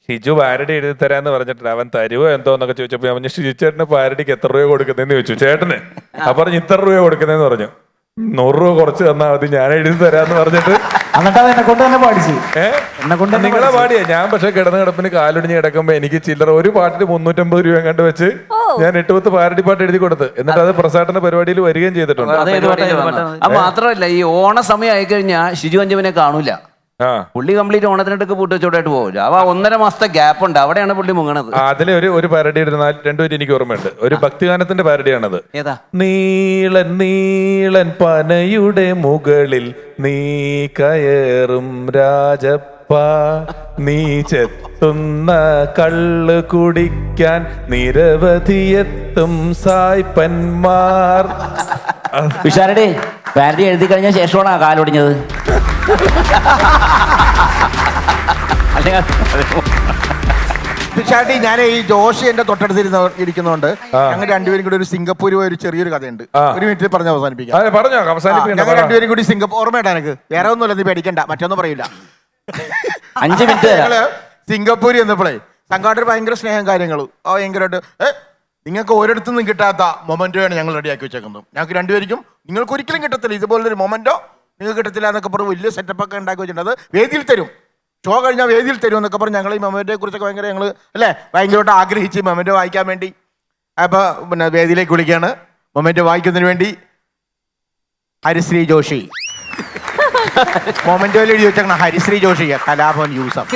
ഷിജു പാരഡി എഴുതി തരാന്ന് പറഞ്ഞിട്ട് അവൻ തരുവോ എന്തോന്നൊക്കെ ചോദിച്ചപ്പോ ഞാൻ പറഞ്ഞു, ഷിജു ചേട്ടന് പാരഡിക്ക് എത്ര രൂപ കൊടുക്കുന്നതെന്ന് ചോദിച്ചു. ചേട്ടന് അപ്പൊ പറഞ്ഞു ഇത്ര രൂപ കൊടുക്കുന്നതെന്ന് പറഞ്ഞു. 100 രൂപ കുറച്ച് തന്നാൽ മതി, ഞാൻ എഴുതി തരാന്ന് പറഞ്ഞിട്ട് എന്നിട്ട് അത് എന്നെ കൊണ്ട് തന്നെ പാടിച്ചു. എന്നെ കൊണ്ട് നിങ്ങളെ പാടിയാ. ഞാൻ പക്ഷെ കിടന്ന കിടപ്പിന് കാലൊടിഞ്ഞ് കിടക്കുമ്പോ എനിക്ക് ചില്ലറ ഒരു പാട്ടിന് 350 രൂപ കണ്ട് വെച്ച് ഞാൻ 8-10 പാരഡി പാട്ട് എഴുതി കൊടുത്ത്. എന്നിട്ട് അത് പ്രസാദന്റെ പരിപാടിയിൽ വരികയും ചെയ്തിട്ടുണ്ട്. മാത്രമല്ല, ഈ ഓണ സമയം ആയിക്കഴിഞ്ഞാൽ ഷിജു അഞ്ജുവിനെ കാണൂല. പുള്ളി കംപ്ലീറ്റ് ഓണത്തിനടുക്ക് പൂട്ടുവച്ചോടായിട്ട് പോകില്ല. അവ 1.5 മാസത്തെ ഗ്യാപ്പ് ഉണ്ട്, അവിടെയാണ് പുള്ളി മുങ്ങണത്. അതിലെ ഒരു പാരഡി രണ്ടുപേരും എനിക്ക് ഓർമ്മയുണ്ട്. ഒരു ഭക്തിഗാനത്തിന്റെ പാരഡിയാണത്. ഏതാ? നീളൻ നീളൻ പനയുടെ മുകളിൽ നീ കയറും രാജപ്പ, നീ ചെത്തുന്ന കള്ള് കുടിക്കാൻ നിരവധിയെത്തും സായ്പന്മാർ. പിഷാരടി പാരഡി എഴുതി കഴിഞ്ഞ ശേഷമാണ് ആ കാലൊടിഞ്ഞത്. പിഷാട്ടി, ഞാൻ ഈ ജോഷി എന്റെ തൊട്ടടുത്ത് ഇരിക്കുന്നോണ്ട് ഞങ്ങൾ രണ്ടുപേരും കൂടി ഒരു സിംഗപ്പൂർ ഒരു ചെറിയൊരു കഥയുണ്ട്. ഒരു മിനിറ്റിൽ പറഞ്ഞ് അവസാനിപ്പിക്കാം. ഞങ്ങൾ രണ്ടുപേരും കൂടി സിംഗപ്പൂർ, ഓർമ്മയിട്ടാ എനിക്ക്? വേറെ ഒന്നുമില്ല, നീ പേടിക്കണ്ട, മറ്റൊന്നും പറയില്ല. 5 മിനിറ്റ് ഞങ്ങള് സിംഗപ്പൂർ എന്നപ്പോഴേ സംഘാടകർ ഭയങ്കര സ്നേഹം കാര്യങ്ങളും ഭയങ്കരമായിട്ട് നിങ്ങൾക്ക് ഒരിടത്തുനിന്നും കിട്ടാത്ത മൊമെന്റോയാണ് ഞങ്ങൾ റെഡിയാക്കി വെച്ചേക്കുന്നത്. ഞങ്ങൾക്ക് രണ്ടുപേർക്കും നിങ്ങൾക്ക് ഒരിക്കലും കിട്ടത്തില്ല ഇതുപോലൊരു മൊമെന്റോ, നിങ്ങൾക്ക് കിട്ടത്തില്ല എന്നൊക്കെ പറഞ്ഞ് വലിയ സെറ്റപ്പൊക്കെ ഉണ്ടാക്കി വെച്ചിട്ടുണ്ട്. അത് വേദിയിൽ തരും, ഷോ കഴിഞ്ഞാൽ വേദിയിൽ തരും എന്നൊക്കെ പറഞ്ഞ് ഞങ്ങൾ ഈ മൊമെന്റോയെ കുറിച്ചൊക്കെ ഭയങ്കര ഞങ്ങൾ ഭയങ്കരമായിട്ട് ആഗ്രഹിച്ച് മൊമെന്റോ വായിക്കാൻ വേണ്ടി അപ്പോൾ പിന്നെ വേദിയിലേക്ക് വിളിക്കുകയാണ്. മൊമെന്റോ വായിക്കുന്നതിന് വേണ്ടി ഹരിശ്രീ ജോഷി, മൊമെന്റോയിൽ എഴുതി വെച്ചേക്കണം ഹരിശ്രീ ജോഷി, കലാഭവൻ യൂസഫ്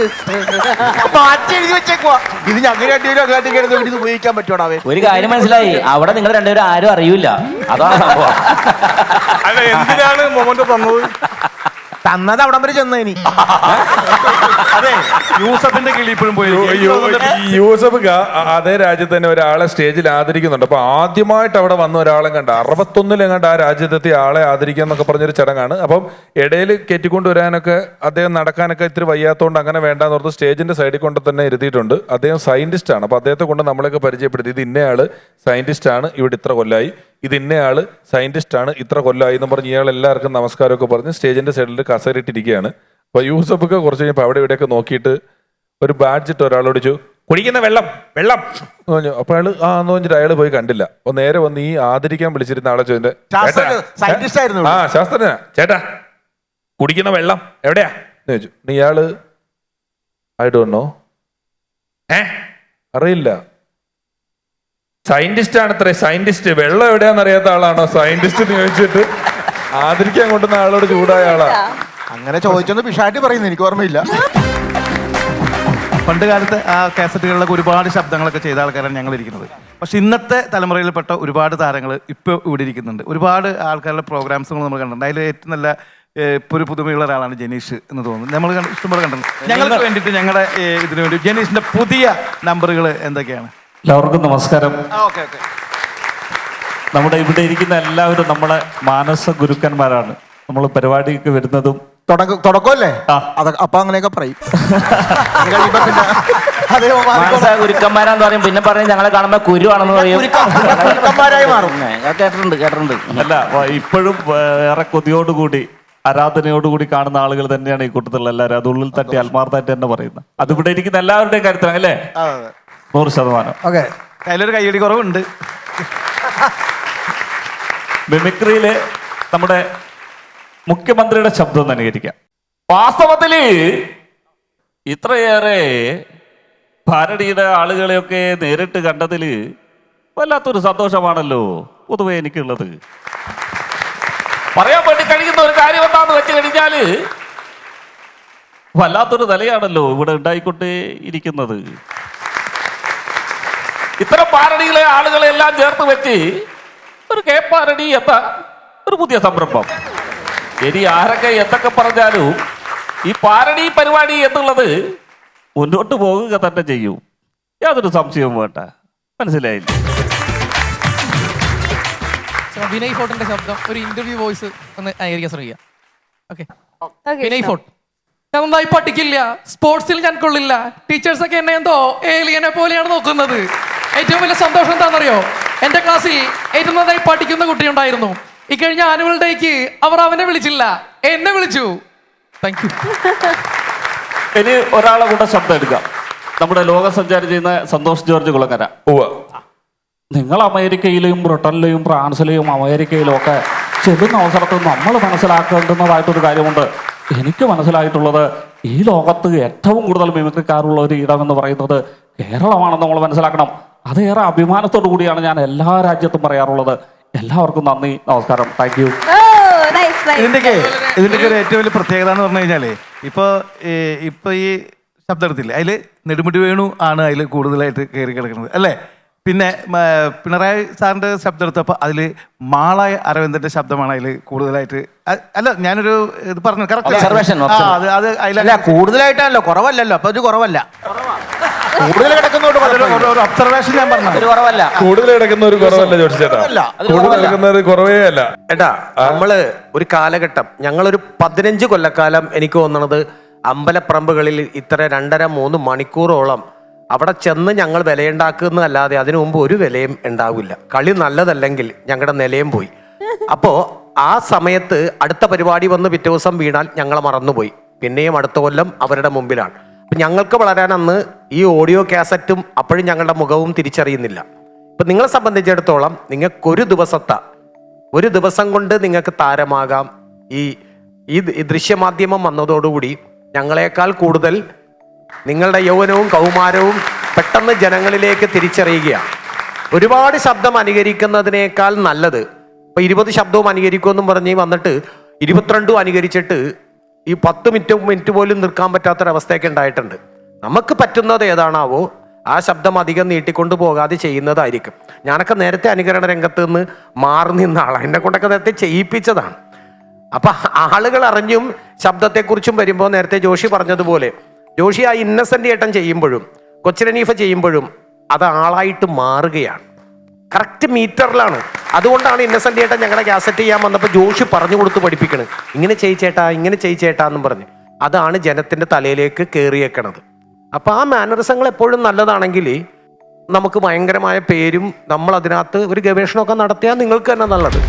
മാറ്റി എഴുതി വെച്ചേക്കുവാ. ഇത് ഞങ്ങൾ രണ്ടുപേരും ഇത് ഉപയോഗിക്കാൻ പറ്റുവാടാവേ. ഒരു കാര്യം മനസ്സിലായി, അവിടെ നിങ്ങൾ രണ്ടുപേരും ആരും അറിയില്ല, അതാണ് സംഭവം. അല്ല, എന്തിനാണ് മൊമെന്റ് തന്നത്? തന്നത് അവിടം വരെ ചെന്നേനി. അതെ, യൂസഫിന്റെ കിളി ഇപ്പോഴും പോയി. യൂസഫ് അതേ രാജ്യത്ത് തന്നെ ഒരാളെ സ്റ്റേജിൽ ആദരിക്കുന്നുണ്ട്. അപ്പൊ ആദ്യമായിട്ട് അവിടെ വന്ന ഒരാളെ കണ്ട 61 ആ രാജ്യത്തെത്തിയ ആളെ ആദരിക്കുക എന്നൊക്കെ പറഞ്ഞൊരു ചടങ്ങാണ്. അപ്പം ഇടയിൽ കയറ്റിക്കൊണ്ടുവരാനൊക്കെ അദ്ദേഹം നടക്കാനൊക്കെ ഇത്തിരി വയ്യാത്തതുകൊണ്ട് അങ്ങനെ വേണ്ടാന്ന് ഓർത്ത് സ്റ്റേജിന്റെ സൈഡിൽ കൊണ്ട് തന്നെ ഇരുത്തിയിട്ടുണ്ട്. അദ്ദേഹം സയന്റിസ്റ്റ് ആണ്. അപ്പൊ അദ്ദേഹത്തെ കൊണ്ട് നമ്മളെയൊക്കെ പരിചയപ്പെടുത്തി, ഇത് ഇന്നയാള് സയന്റിസ്റ്റ് ആണ്, ഇവിടെ ഇത്ര കൊല്ലായി, ഇത് ഇന്നയാള് സയന്റിസ്റ്റ് ആണ്, ഇത്ര കൊല്ലായി എന്ന് പറഞ്ഞ് ഇയാൾ എല്ലാവർക്കും നമസ്കാരമൊക്കെ പറഞ്ഞ് സ്റ്റേജിന്റെ സൈഡിൽ കസേരയിട്ടിരിക്കുകയാണ്. അപ്പൊ യൂസഫൊക്കെ കുറച്ച് കഴിഞ്ഞപ്പോൾ അവിടെ ഇവിടെയൊക്കെ നോക്കിയിട്ട് ഒരു ബാഡ്ജ് ഇട്ട് ഒരാളോട് ചോദിച്ചു, കുടിക്കുന്ന വെള്ളം വെള്ളം എന്ന് പറഞ്ഞു. അപ്പൊ അയാൾ എന്ന് പറഞ്ഞിട്ട് അയാൾ പോയി കണ്ടില്ല. അപ്പൊ നേരെ വന്ന് ഈ ആദരിക്കാൻ വിളിച്ചിരുന്ന ആളെ ചോദിച്ചത്, ശാസ്ത്രജ്ഞ ചേട്ടാ കുടിക്കുന്ന വെള്ളം എവിടെയാ എന്ന് ചോദിച്ചു. ഇയാള് ഐ ഡോണ്ട് നോ, അറിയില്ല, സയന്റിസ്റ്റ് ആണ് അത്രേ, സയന്റിസ്റ്റ്, വെള്ളം എവിടെയാന്ന് അറിയാത്ത ആളാണോ സയന്റിസ്റ്റ് എന്ന് ചോദിച്ചിട്ട് ആദരിക്കാൻ കൊണ്ടുവന്ന ആളോട് ചൂടായ ആളാ. അങ്ങനെ ചോദിച്ചൊന്ന് പിഷാട്ടി പറയുന്നു, എനിക്ക് ഓർമ്മയില്ല. പണ്ട് കാലത്ത് ആ കാസറ്റുകളിലൊക്കെ ഒരുപാട് ശബ്ദങ്ങളൊക്കെ ചെയ്ത ആൾക്കാരാണ് ഞങ്ങൾ ഇരിക്കുന്നത്. പക്ഷെ ഇന്നത്തെ തലമുറയിൽപ്പെട്ട ഒരുപാട് താരങ്ങൾ ഇപ്പോൾ ഇവിടെ ഇരിക്കുന്നുണ്ട്. ഒരുപാട് ആൾക്കാരുടെ പ്രോഗ്രാംസുകൾ നമ്മൾ കണ്ടിട്ടുണ്ട്. അതിൽ ഏറ്റവും നല്ല ഇപ്പോൾ ഒരു പുതുമയുള്ള ഒരാളാണ് ജനീഷ് എന്ന് തോന്നുന്നു. നമ്മൾ ഇഷ്ടംപോലെ കണ്ടിട്ടുണ്ട്. ഞങ്ങൾക്ക് വേണ്ടിയിട്ട് ഞങ്ങളുടെ ഇതിനു വേണ്ടി ജനീഷിന്റെ പുതിയ നമ്പറുകൾ എന്തൊക്കെയാണ്? എല്ലാവർക്കും നമസ്കാരം. നമ്മുടെ ഇവിടെ ഇരിക്കുന്ന എല്ലാവരും നമ്മളെ മാനസ ഗുരുക്കന്മാരാണ്. നമ്മൾ പരിപാടിക്ക് വരുന്നതും തുടക്കമല്ലേ അപ്പൊ അങ്ങനെയൊക്കെ പറയും. ഗുരുക്കന്മാരാന്ന് പറയും, പിന്നെ പറയും ഞങ്ങളെ കാണുമ്പോ കുരുവാണെന്ന് പറയും. കേട്ടിട്ടുണ്ട്. അല്ല, ഇപ്പോഴും ഏറെ കൊതിയോടുകൂടി ആരാധനയോടുകൂടി കാണുന്ന ആളുകൾ തന്നെയാണ് ഈ കൂട്ടത്തിലുള്ള എല്ലാവരും. അത് ഉള്ളിൽ തട്ടി ആത്മാർത്ഥമായിട്ട് തന്നെ പറയുന്നത്. അത് ഇവിടെ ഇരിക്കുന്ന എല്ലാവരുടെയും കാര്യത്തിലാണ് അല്ലേ? 100%. ഓക്കെ, അതിലൊരു കയ്യടി കുറവുണ്ട്. മിമിക്രിയില് നമ്മുടെ മുഖ്യമന്ത്രിയുടെ ശബ്ദം ഒന്ന് അനുകരിക്കാം. വാസ്തവത്തില് ഇത്രയേറെ ഭാരതീയുടെ ആളുകളെയൊക്കെ നേരിട്ട് കണ്ടതില് വല്ലാത്തൊരു സന്തോഷമാണല്ലോ പൊതുവെ എനിക്കുള്ളത്. പറയാൻ വേണ്ടി കഴിയുന്ന ഒരു കാര്യം എന്താന്ന് വെച്ച് കഴിഞ്ഞാല് വല്ലാത്തൊരു നിലയാണല്ലോ ഇവിടെ ഉണ്ടായിക്കൊണ്ടേ ഇരിക്കുന്നത്. ഇത്തരം പാരഡികളെ ആളുകളെ എല്ലാം ചേർത്ത് വെച്ച് ഒരു കെ പാരഡി എന്ന ഒരു പുതിയ സംരംഭം. ഇനി ആരൊക്കെ എന്തൊക്കെ പറഞ്ഞാലും ഈ പാരഡി പരിപാടി എന്നുള്ളത് മുന്നോട്ട് പോകുക തന്നെ ചെയ്യും, യാതൊരു സംശയവും വേണ്ട. മനസ്സിലായില്ല? വിനയ് ഫോർട്ടിന്റെ ശബ്ദം ഒരു ഇന്റർവ്യൂ വോയിസ് ഒന്ന് അനുകരിക്കാൻ ശ്രമിക്കാം. Okay, Okay, Vinay sure. Fort. ഞാൻ നന്നായി പഠിക്കില്ല, സ്പോർട്സിൽ ഞാൻ കൊള്ളില്ല, ടീച്ചേഴ്സൊക്കെ എന്നെ എന്തോ ഏലിയനെ പോലെയാണ് നോക്കുന്നത്. ഏറ്റവും വലിയ സന്തോഷം എന്താണെന്നറിയോ, എന്റെ ക്ലാസ്സിൽ ഏറ്റവും നന്നായി പഠിക്കുന്ന കുട്ടിയുണ്ടായിരുന്നു. ഇക്കഴിഞ്ഞ ആനുവൽ ഡേക്ക് അവർ അവനെ വിളിച്ചില്ല, എന്നെ വിളിച്ചു. Thank you. ഇനി ഒരാളെ കൂടെ ശബ്ദം എടുക്കാം. നമ്മുടെ ലോകസഞ്ചാരം ചെയ്യുന്ന സന്തോഷ് ജോർജ് കുളങ്ങര. നിങ്ങൾ അമേരിക്കയിലെയും ബ്രിട്ടനിലെയും ഫ്രാൻസിലെയും അമേരിക്കയിലും ഒക്കെ ചെല്ലുന്ന അവസരത്തിൽ നമ്മൾ മനസ്സിലാക്കേണ്ടുന്നതായിട്ടൊരു കാര്യമുണ്ട്. എനിക്ക് മനസ്സിലായിട്ടുള്ളത് ഈ ലോകത്ത് ഏറ്റവും കൂടുതൽ മിമിക്രിക്കാരുള്ള ഒരു ഇടമെന്ന് പറയുന്നത് കേരളമാണെന്ന് നമ്മൾ മനസ്സിലാക്കണം. അതേറെ അഭിമാനത്തോടു കൂടിയാണ് ഞാൻ എല്ലാ രാജ്യത്തും പറയാറുള്ളത്. എല്ലാവർക്കും നന്ദി, നമസ്കാരം, താങ്ക് യു. ഇതിൻ്റെയൊക്കെ ഒരു ഏറ്റവും വലിയ പ്രത്യേകത എന്ന് പറഞ്ഞു കഴിഞ്ഞാൽ ഇപ്പൊ ഈ ശബ്ദം എടുത്തില്ലേ, അതിൽ നെടുമുടി വേണു ആണ് അതിൽ കൂടുതലായിട്ട് കയറി കിടക്കുന്നത് അല്ലേ. പിന്നെ പിണറായി സാറിന്റെ ശബ്ദം എടുത്തപ്പോൾ അതിൽ മാളായ അരവിന്ദന്റെ ശബ്ദമാണ് അതിൽ കൂടുതലായിട്ട്. അല്ല, ഞാനൊരു ഇത് പറഞ്ഞു കൂടുതലായിട്ടല്ലോ, കുറവല്ലല്ലോ. അപ്പൊ ഒരു കുറവല്ല, കൂടുതൽ കിടക്കുന്നോട് ഒരു ഒബ്സർവേഷൻ ഞാൻ പറഞ്ഞു. കുറവല്ല, കൂടുതൽ കിടക്കുന്ന ഒരു കുറവല്ല ജോഷി ചേട്ടാ, കൂടുതൽ കിടക്കുന്ന ഒരു കുറവേ അല്ല. ഏട്ടാ, നമ്മള് ഒരു കാലഘട്ടം, ഞങ്ങളൊരു 15 കൊല്ലക്കാലം എനിക്ക് തോന്നണത് അമ്പലപ്പറമ്പുകളിൽ ഇത്ര 2.5-3 മണിക്കൂറോളം അവിടെ ചെന്ന് ഞങ്ങൾ വിലയുണ്ടാക്കുന്നതല്ലാതെ അതിനു മുമ്പ് ഒരു വിലയും ഉണ്ടാവില്ല. കളി നല്ലതല്ലെങ്കിൽ ഞങ്ങളുടെ നിലയും പോയി. അപ്പോൾ ആ സമയത്ത് അടുത്ത പരിപാടി വന്ന് പിറ്റേ ദിവസം വീണാൽ ഞങ്ങളെ മറന്നുപോയി. പിന്നെയും അടുത്ത കൊല്ലം അവരുടെ മുമ്പിലാണ്. അപ്പം ഞങ്ങൾക്ക് വളരാൻ അന്ന് ഈ ഓഡിയോ കാസറ്റും അപ്പോഴും ഞങ്ങളുടെ മുഖവും തിരിച്ചറിയുന്നില്ല. ഇപ്പം നിങ്ങളെ സംബന്ധിച്ചിടത്തോളം നിങ്ങൾക്കൊരു ഒരു ദിവസം കൊണ്ട് നിങ്ങൾക്ക് താരമാകാം. ഈ ദൃശ്യമാധ്യമം വന്നതോടുകൂടി ഞങ്ങളെക്കാൾ കൂടുതൽ നിങ്ങളുടെ യൗവനവും കൗമാരവും പെട്ടെന്ന് ജനങ്ങളിലേക്ക് തിരിച്ചറിയുകയാണ്. ഒരുപാട് ശബ്ദം അനുകരിക്കുന്നതിനേക്കാൾ നല്ലത് ഇപ്പൊ 20 ശബ്ദവും അനുകരിക്കുമെന്നും പറഞ്ഞ് വന്നിട്ട് 22 അനുകരിച്ചിട്ട് ഈ 10 മിനിറ്റ് പോലും നിൽക്കാൻ പറ്റാത്തൊരവസ്ഥയൊക്കെ ഉണ്ടായിട്ടുണ്ട്. നമുക്ക് പറ്റുന്നത് ഏതാണാവോ ആ ശബ്ദം അധികം നീട്ടിക്കൊണ്ട് പോകാതെ ചെയ്യുന്നതായിരിക്കും. ഞാനൊക്കെ നേരത്തെ അനുകരണ രംഗത്ത് നിന്ന് മാറി നിന്ന ആളാണ്, എന്നെ കൊണ്ടൊക്കെ നേരത്തെ ചെയ്യിപ്പിച്ചതാണ്. അപ്പൊ ആളുകൾ അറിഞ്ഞും ശബ്ദത്തെക്കുറിച്ചും വരുമ്പോൾ നേരത്തെ ജോഷി പറഞ്ഞതുപോലെ ജോഷി ആ ഇന്നസെന്റ് ഏട്ടൻ ചെയ്യുമ്പോഴും കൊച്ചിനീഫ ചെയ്യുമ്പോഴും അത് ആളായിട്ട് മാറുകയാണ്, കറക്റ്റ് മീറ്ററിലാണ്. അതുകൊണ്ടാണ് ഇന്നസെന്റ് ഏട്ടൻ ഞങ്ങളെ കാസറ്റ് ചെയ്യാൻ വന്നപ്പോൾ ജോഷി പറഞ്ഞു കൊടുത്ത് പഠിപ്പിക്കണത്, ഇങ്ങനെ ചെയ്യിച്ചേട്ടാ ഇങ്ങനെ ചെയ്യിച്ചേട്ടാ എന്നും പറഞ്ഞ്. അതാണ് ജനത്തിന്റെ തലയിലേക്ക് കയറിയേക്കണത്. അപ്പൊ ആ മാനറിസങ്ങൾ എപ്പോഴും നല്ലതാണെങ്കിൽ നമുക്ക് ഭയങ്കരമായ പേരും നമ്മൾ അതിനകത്ത് ഒരു ഗവേഷണമൊക്കെ നടത്തിയാൽ നിങ്ങൾക്ക് തന്നെ നല്ലത്.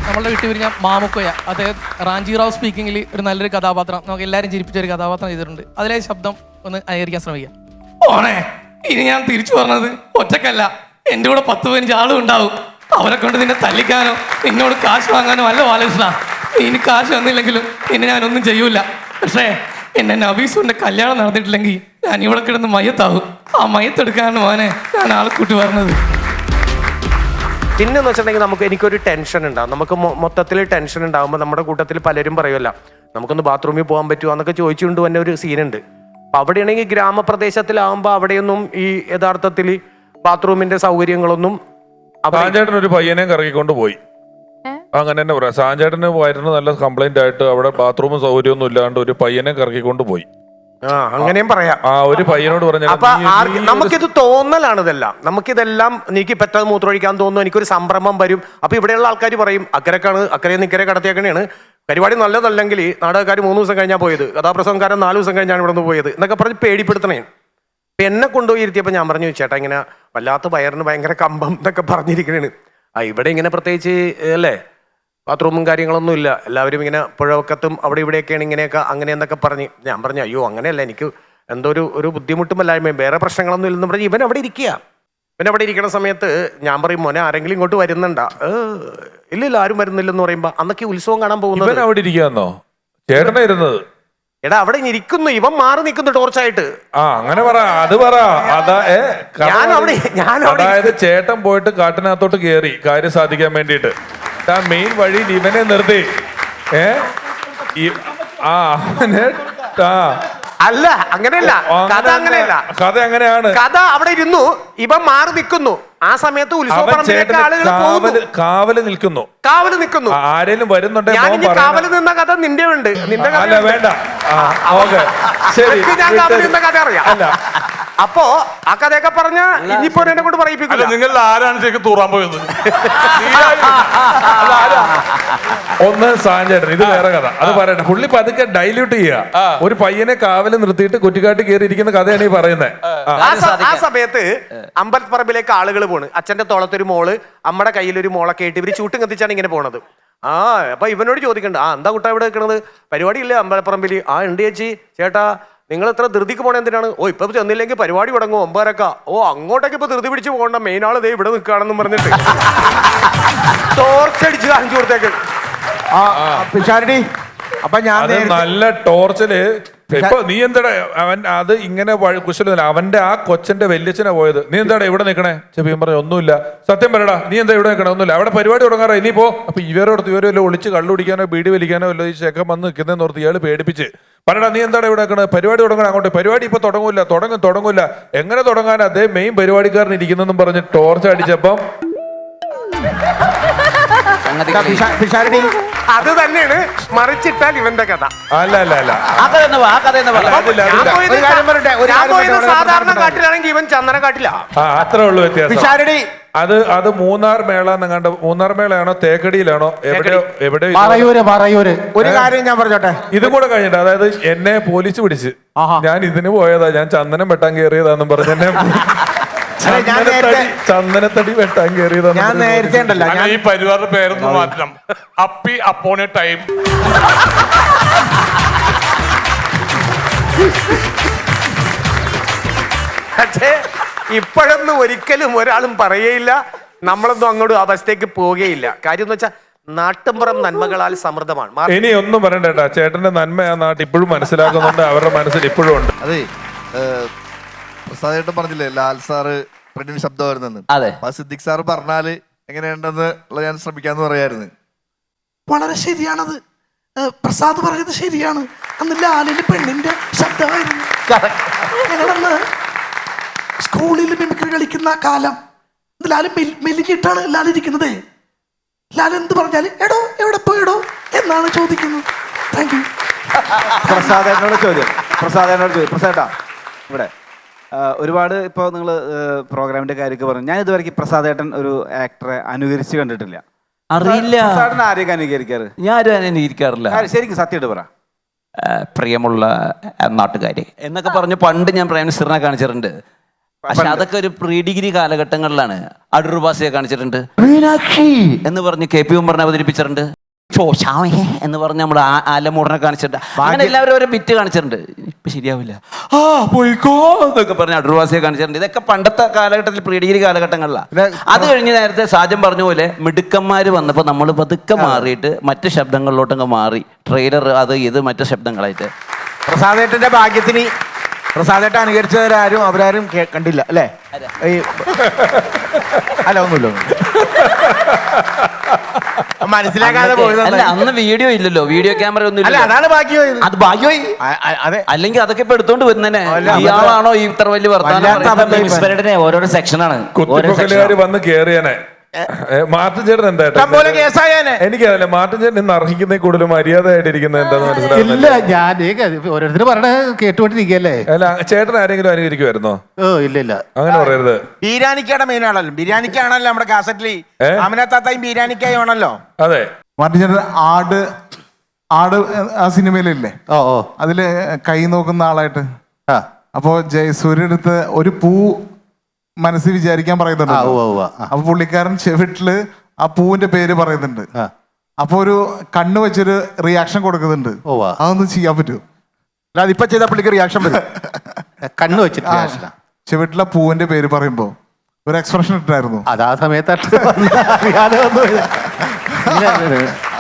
നമ്മളുടെ വീട്ടിൽ പറഞ്ഞ മാമുക്കോയ, അദ്ദേഹം റാഞ്ചി റാവ് സ്പീക്കിങ്ങിൽ ഒരു നല്ലൊരു കഥാപാത്രം, നമുക്ക് എല്ലാവരും ചിരിപ്പിച്ച ഒരു കഥാപാത്രം ചെയ്തിട്ടുണ്ട്. അതിലെ ശബ്ദം ഒന്ന് അനുകരിക്കാൻ ശ്രമിക്കാം. ഓണേ, ഇനി ഞാൻ തിരിച്ചു പറഞ്ഞത് ഒറ്റക്കല്ല, എൻ്റെ കൂടെ 10-15 ആളും ഉണ്ടാവും. അവരെ കൊണ്ട് നിന്നെ തല്ലിക്കാനോ നിന്നോട് കാശ് വാങ്ങാനോ അല്ല ബാലകൃഷ്ണ. ഇനി കാശ് വന്നില്ലെങ്കിലും നിന്നെ ഞാനൊന്നും ചെയ്യൂല. പക്ഷേ എന്നെ നബീസുവിൻ്റെ കല്യാണം നടന്നിട്ടില്ലെങ്കിൽ ഞാൻ ഇവിടെ കിടന്ന് മയ്യത്താവും. ആ മയ്യത്തെടുക്കാനാണ് മോനെ ഞാൻ ആളെ കൂട്ടി പറഞ്ഞത്. പിന്നെന്ന് വെച്ചിട്ടുണ്ടെങ്കിൽ എനിക്കൊരു ടെൻഷൻ ഉണ്ടാകും. നമുക്ക് മൊത്തത്തിൽ ടെൻഷൻ ഉണ്ടാകുമ്പോൾ നമ്മുടെ കൂട്ടത്തിൽ പലരും പറയുമല്ല, നമുക്കൊന്ന് ബാത്റൂമിൽ പോകാൻ പറ്റുമോ എന്നൊക്കെ ചോദിച്ചുകൊണ്ട് തന്നെ ഒരു സീനുണ്ട്. അപ്പം അവിടെയാണെങ്കിൽ ഗ്രാമപ്രദേശത്തിലാവുമ്പോൾ അവിടെയൊന്നും ഈ യഥാർത്ഥത്തിൽ ബാത്റൂമിന്റെ സൗകര്യങ്ങളൊന്നും. സാഞ്ചേട്ടൻ ഒരു പയ്യനെ കറങ്ങിക്കൊണ്ട് പോയി, അങ്ങനെ തന്നെ പറയാം. സാഞ്ചേട്ടന് വയറിന് നല്ല കംപ്ലൈന്റ് ആയിട്ട് അവിടെ ബാത്റൂമും സൗകര്യമൊന്നും ഇല്ലാണ്ട് ഒരു പയ്യനെ കറക്കിക്കൊണ്ട് പോയി. അങ്ങനെയും പറയാം. ഒരു പയ്യനോട് പറഞ്ഞു. അപ്പൊ നമുക്കിത് തോന്നലാണ്. നമുക്കിതെല്ലാം എനിക്ക് പെട്ടെന്ന് മൂത്രമൊഴിക്കാൻ തോന്നുന്നു, എനിക്കൊരു സംഭ്രമം വരും. അപ്പൊ ഇവിടെയുള്ള ആൾക്കാർ പറയും അക്കരെ നിക്കരെ കടത്തിയേക്കണെയാണ്, പരിപാടി നല്ലതല്ലെങ്കിൽ നാടകക്കാർ 3 ദിവസം കഴിഞ്ഞാൽ പോയത്, കഥാപ്രസംഗക്കാരൻ 4 ദിവസം കഴിഞ്ഞാണ് ഇവിടെ നിന്ന് പോയത് എന്നൊക്കെ പറഞ്ഞ് പേടിപ്പെടുത്തണേ. അപ്പൊ എന്നെ കൊണ്ടുപോയി ഇരുത്തിയപ്പോൾ ഞാൻ പറഞ്ഞു, ചേട്ടാ ഇങ്ങനെ വല്ലാത്ത വയറിന് ഭയങ്കര കമ്പം എന്നൊക്കെ പറഞ്ഞിരിക്കണേണ്. ഇവിടെ ഇങ്ങനെ പ്രത്യേകിച്ച് അല്ലേ ബാത്റൂമും കാര്യങ്ങളൊന്നും ഇല്ല, എല്ലാവരും ഇങ്ങനെ പുഴവക്കത്തും അവിടെ ഇവിടെയൊക്കെയാണ് ഇങ്ങനെയൊക്കെ അങ്ങനെയെന്നൊക്കെ പറഞ്ഞ്. ഞാൻ പറഞ്ഞു അയ്യോ അങ്ങനെയല്ല, എനിക്ക് എന്തോ ഒരു ബുദ്ധിമുട്ടുമല്ലായ്മയും വേറെ പ്രശ്നങ്ങളൊന്നും ഇല്ലെന്ന് പറഞ്ഞ് ഇവൻ അവിടെ ഇരിക്കുക. ഇവൻ അവിടെ ഇരിക്കുന്ന സമയത്ത് ഞാൻ പറയും, മോനെ ആരെങ്കിലും ഇങ്ങോട്ട് വരുന്നുണ്ടാ? ഇല്ലില്ല ആരും വരുന്നില്ലെന്ന് പറയുമ്പോ അന്നൊക്കെ ഉത്സവം കാണാൻ പോകുന്നത് അവിടെ ഇരിക്കാന്നോ ചേട്ടനാ ഇരുന്നത്? എടാ അവിടെ ഇരിക്കുന്നു, ഇവൻ മാറി നിൽക്കുന്നു ടോർച്ചായിട്ട്. അങ്ങനെ പറ, അത് പറ. അതായത് ചേട്ടൻ പോയിട്ട് കാട്ടിനകത്തോട്ട് കയറി കാര്യം സാധിക്കാൻ വേണ്ടിയിട്ട് മെയിൻ വഴിയിൽ ഇവനെ നിർത്തി ആ അവനെ ആ അല്ല അങ്ങനെയല്ല, കഥ അങ്ങനെയല്ല. കഥ അങ്ങനെയാണ്. കഥ അവിടെ ഇരുന്നു, ഇവൻ മാറി നിൽക്കുന്നു. ആ സമയത്ത് ഉത്സവ അവൻ പറമ്പിലേക്ക് ചേട്ടന് ആളുകൾ പോകുന്നു. കാവല് നിൽക്കുന്നു. കാവല് നിൽക്കുന്നു. ആരേലും വരുന്നുണ്ടെങ്കിൽ ഞാൻ മോൻ ഇനി പറയണം. കാവല് നിന്ന കഥ നിന്റെ ഉണ്ട്. നിന്റെ കഥ അല്ല വേണ്ട. ഓക്കെ ശരി. എനിക്ക് ഞാൻ കാവല് നിന്ന കഥ അറിയാം. അല്ല അപ്പോ ആ കഥയൊക്കെ പറഞ്ഞ ഇനിയിപ്പോ എന്നെ കൊണ്ട് അല്ല പറയിപ്പിക്കില്ല. നിങ്ങൾ ആരാണ് ശരിക്കും തൂറാൻ പോയത്? ഒന്ന് സാഞ്ചേട്ടൻ, ഇത് വേറെ കഥ, അത് പറയട്ടെ. പുള്ളി പതുക്കെ ഡൈല്യൂട്ട് ചെയ്യുക. ഒരു പയ്യനെ കാവല് നിർത്തിയിട്ട് കുറ്റിക്കാട്ട് കയറി ഇരിക്കുന്ന കഥയാണ് ഈ പറയുന്നത്. ആ സമയത്ത് അമ്പലപ്പറമ്പിലേക്ക് ആളുകൾ പോണ്. അച്ഛന്റെ തോളത്തൊരു മോള്, അമ്മയുടെ കയ്യിലൊരു മോളൊക്കെ ആയിട്ട് ഇവര് ചൂട്ടും കത്തിച്ചാണ് ഇങ്ങനെ പോണത്. അപ്പൊ ഇവനോട് ചോദിക്കണ്ട, എന്താ കുട്ടാ ഇവിടെ നിൽക്കണത്? പരിപാടി ഇല്ലേ അമ്പലപ്പറമ്പില്? ഉണ്ട് ചേച്ചി. ചേട്ടാ നിങ്ങൾ ഇത്ര ധൃതിക്ക് പോണ എന്തിനാണ്? ഇപ്പൊ ചെന്നില്ലെങ്കിൽ പരിപാടി തുടങ്ങും 9:30. അങ്ങോട്ടേക്ക് ഇപ്പൊ ധൃതി പിടിച്ച് പോകണ്ട, മെയിൻ ആള് ദേ ഇവിടെ നിൽക്കുകയാണെന്നും പറഞ്ഞിട്ട് ടോർച്ചടിച്ച് കാണിച്ചു കൊടുത്തേക്ക്. പിഷാരടി അപ്പൊ ഞാൻ അത് നല്ല ടോർച്ചില് ഇപ്പൊ നീ എന്താടാ അവൻ അത് ഇങ്ങനെ കുശല അവന്റെ ആ കൊച്ചന്റെ വല്യച്ഛനാ പോയത്. നീ എന്താടാ ഇവിടെ നിൽക്കണേ? ചെപ്പിയും പറഞ്ഞു ഒന്നുമില്ല. സത്യം പറയടാ, നീ എന്താ ഇവിടെ നിൽക്കണേ? ഒന്നുമില്ല, അവിടെ പരിപാടി തുടങ്ങാറോ ഇനി പോ. അപ്പൊ ഇവരല്ല ഒളിച്ച് കള്ളുടിക്കാനോ ബീഡി വലിക്കാനോ വല്ല ഈ ചെക്കൻ വന്ന് നിൽക്കുന്നതെന്ന് ഓർത്ത് ഇയാൾ പേടിപ്പിച്ച് പറയടാ നീ എന്താണ് ഇവിടെ നിൽക്കണേ? പരിപാടി തുടങ്ങണം അങ്ങോട്ട്. പരിപാടി ഇപ്പൊ തുടങ്ങൂല. എങ്ങനെ തുടങ്ങാൻ? അതേ മെയിൻ പരിപാടിക്കാരൻ ഇരിക്കുന്നെന്നും പറഞ്ഞ് ടോർച്ച് അടിച്ചപ്പം പിഷാരടി അത് തന്നെയാണ് മറിച്ചിട്ടാൽ ഇവന്റെ കഥ. അല്ല ഞാൻ പോയത് സാധാരണ കാട്ടിലാണെങ്കിൽ ഇവൻ ചന്ദന കാട്ടില്ല. അത്രേ ഉള്ളൂ വ്യത്യാസം. പിഷാരടി അത് മൂന്നാർ മേള എന്നങ്ങാണ്ട്. മൂന്നാർ മേളയാണോ തേക്കടിയിലാണോ എവിടെ? പറയൂര്. ഒരു കാര്യം ഞാൻ പറഞ്ഞോട്ടെ. ഇതും കൂടെ കഴിഞ്ഞിട്ട്, അതായത് എന്നെ പോലീസ് പിടിച്ച് ഞാൻ ഇതിന് പോയതാ, ഞാൻ ചന്ദനം വെട്ടാൻ കയറിയതാന്നും പറഞ്ഞ് എന്നെ ചന്ദനത്തടി വെട്ടാൻ കയറിയതാ. ഞാൻ നേരത്തെ ഉണ്ടല്ലോ, അങ്ങനെ ഈ പരിവാറിന്റെ പേരൊന്നും മാറ്റണം. അപ്പി അപ്പോൺ എ ടൈം. പക്ഷേ ഇപ്പോഴൊന്നും ഒരിക്കലും ഒരാളും പറയേയില്ല, നമ്മളൊന്നും അങ്ങോട്ട് അവസ്ഥയ്ക്ക് പോവുകയില്ല. കാര്യം എന്ന് വെച്ചാൽ നാട്ടുമ്പുറം നന്മകളാൽ സമൃദ്ധമാണ്. ഇനി ഒന്നും പറയണ്ടേട്ടാ, ചേട്ടന്റെ നന്മ ആ നാട്ടിൽ ഇപ്പോഴും മനസ്സിലാക്കുന്നുണ്ട്, അവരുടെ മനസ്സിൽ ഇപ്പോഴും ഉണ്ട്. അതെ, പ്രസാദേട്ടൻ പറഞ്ഞില്ലേ ലാൽ സാറ് പെണ്ണിന് ശബ്ദം വരുന്നെന്ന്. അതെ. സിദ്ദിഖ് സാറ് പറഞ്ഞാല് എങ്ങനെയുണ്ടെന്ന് ഞാൻ ശ്രമിക്കാന്ന് പറയായിരുന്നു. വളരെ ശരിയാണത്. പ്രസാദ് പറഞ്ഞത് ശരിയാണ്. അന്ന് ലാലിന്റെ പെണ്ണിന്റെ ശബ്ദമായിരുന്നു. ഞങ്ങളന്ന് സ്കൂളിൽ മിമിക്രി കളിക്കുന്ന കാലം ലാല് മെലിഞ്ഞിട്ടാണ് ലാലിരിക്കുന്നത്. ലാൽ എന്ത് പറഞ്ഞാല് എടോ എവിടെ പോയടോ എന്നാണ് ചോദിക്കുന്നത്. Thank you. പ്രസാദേട്ടനോട് ചോദ്യം. പ്രസാദേട്ടാ ഇവിടെ ഒരുപാട് ഇപ്പോൾ നിങ്ങൾ പ്രോഗ്രാമിന്റെ കാര്യമൊക്കെ പറഞ്ഞു. ഞാൻ ഇതുവരെ പ്രസാദേട്ടൻ ഒരു ആക്ടറെ അനുകരിച്ച് കണ്ടിട്ടില്ല. അറിയില്ല. പ്രസാദേട്ടൻ ആരെയൊക്കെ അനുകരിക്കാറ്? ഞാൻ അനുകരിക്കാറില്ല. ശരിക്കും സത്യമായിട്ട് പറ. പ്രിയമുള്ള നാട്ടുകാരെ എന്നൊക്കെ പറഞ്ഞ് പണ്ട് ഞാൻ പ്രേം നസീറിനെ കാണിച്ചിട്ടുണ്ട്. പക്ഷെ അതൊക്കെ ഒരു പ്രീ ഡിഗ്രി കാലഘട്ടങ്ങളിലാണ്. അടൂർ ബാസിയെ കാണിച്ചിട്ടുണ്ട്. മീനാക്ഷി എന്ന് പറഞ്ഞ് KP ഉമ്മറിനെ അവതരിപ്പിച്ചിട്ടുണ്ട്. എന്ന് പറഞ്ഞ് നമ്മൾ ആലമൂറിനെ കാണിച്ചിട്ടുണ്ട്. അങ്ങനെ എല്ലാവരും ഓരോ ബിറ്റ് കാണിച്ചിട്ടുണ്ട്. ഇപ്പൊ ശരിയാവില്ല പോയിക്കോ എന്നൊക്കെ പറഞ്ഞ് അടൂർ ബാസിയെ കാണിച്ചിട്ടുണ്ട്. ഇതൊക്കെ പണ്ടത്തെ കാലഘട്ടത്തിൽ പ്രീ ഡിഗ്രി കാലഘട്ടങ്ങളിലാണ്. അത് കഴിഞ്ഞ് നേരത്തെ സാജൻ പറഞ്ഞ പോലെ മിടുക്കന്മാര് വന്നപ്പോൾ നമ്മൾ പതുക്കെ മാറിയിട്ട് മറ്റു ശബ്ദങ്ങളിലോട്ടങ്ങ് മാറി. ട്രെയിലർ അത് ഇത് മറ്റു ശബ്ദങ്ങളായിട്ട്. പ്രസാദേട്ടന്റെ ഭാഗ്യത്തിന് പ്രസാദേട്ടൻ അനുകരിച്ചവരാരും അവരാരും കണ്ടില്ല അല്ലേ? അല്ല ഒന്നുമില്ല, മനസ്സിലാക്കാതെ പോയത്. അല്ല അന്ന് വീഡിയോ ഇല്ലല്ലോ, വീഡിയോ ക്യാമറ ഒന്നും അല്ല, അതാണ് ഭാഗ്യമായി. അത് ഭാഗ്യമായി. അതെ, അല്ലെങ്കിൽ അതൊക്കെ ഇപ്പൊ എടുത്തോണ്ട് വരുന്നേ. ഇയാളാണോ ഈ ഇത്ര വലിയ വർത്താനം? ഓരോരോ സെക്ഷനാണ്. കുത്തിപ്പൊക്കലുകാര് വന്ന് കേറിയാനെ. മാർട്ടിൻ ചേട്ടൻ എന്താ എനിക്കതല്ല, മാർട്ടിൻ ചേട്ടൻ ഇന്ന് അർഹിക്കുന്ന കൂടുതൽ മര്യാദയായിട്ടിരിക്കുന്നത് എന്താന്ന് മനസ്സിലാവില്ല. ഞാൻ ഓരോരുത്തർ പറഞ്ഞ കേട്ടുകൊണ്ടിരിക്കല്ലേ. അല്ല ചേട്ടൻ ആരെങ്കിലും അനുകരിക്കുമായിരുന്നോ? ഇല്ല അങ്ങനെ പറയരുത്. ബിരിയാണിക്കാണ് മെയിൻ ആണല്ലോ. ബിരിയാണിക്കാണല്ലോ നമ്മുടെ കാസറ്റിൽ അമിനത്താത്തായും ബിരിയാണിക്കായും ആണല്ലോ. അതെ. മാർട്ടിൻ ചേട്ടൻ ആട് ആ സിനിമയിലില്ലേ, അതില് കൈ നോക്കുന്ന ആളായിട്ട്. അപ്പോ ജയസൂര്യ അടുത്ത് ഒരു പൂ മനസ്സിൽ വിചാരിക്കാൻ പറയുന്നുണ്ട്. അപ്പൊ പുള്ളിക്കാരൻ ചെവിട്ടില് ആ പൂവിന്റെ പേര് പറയുന്നുണ്ട്. അപ്പൊ ഒരു കണ്ണ് വെച്ചൊരു റിയാക്ഷൻ കൊടുക്കുന്നുണ്ട്. അതൊന്നും ചെയ്യാൻ പറ്റുമോ? അതിപ്പോ ചെയ്ത പുള്ളിക്ക് റിയാക്ഷൻ വരും. കണ്ണ് വെച്ചിട്ട് ചെവിട്ടിലെ പൂവിന്റെ പേര് പറയുമ്പോ ഒരു എക്സ്പ്രഷൻ ഇട്ടായിരുന്നു. അത് ആ സമയത്ത്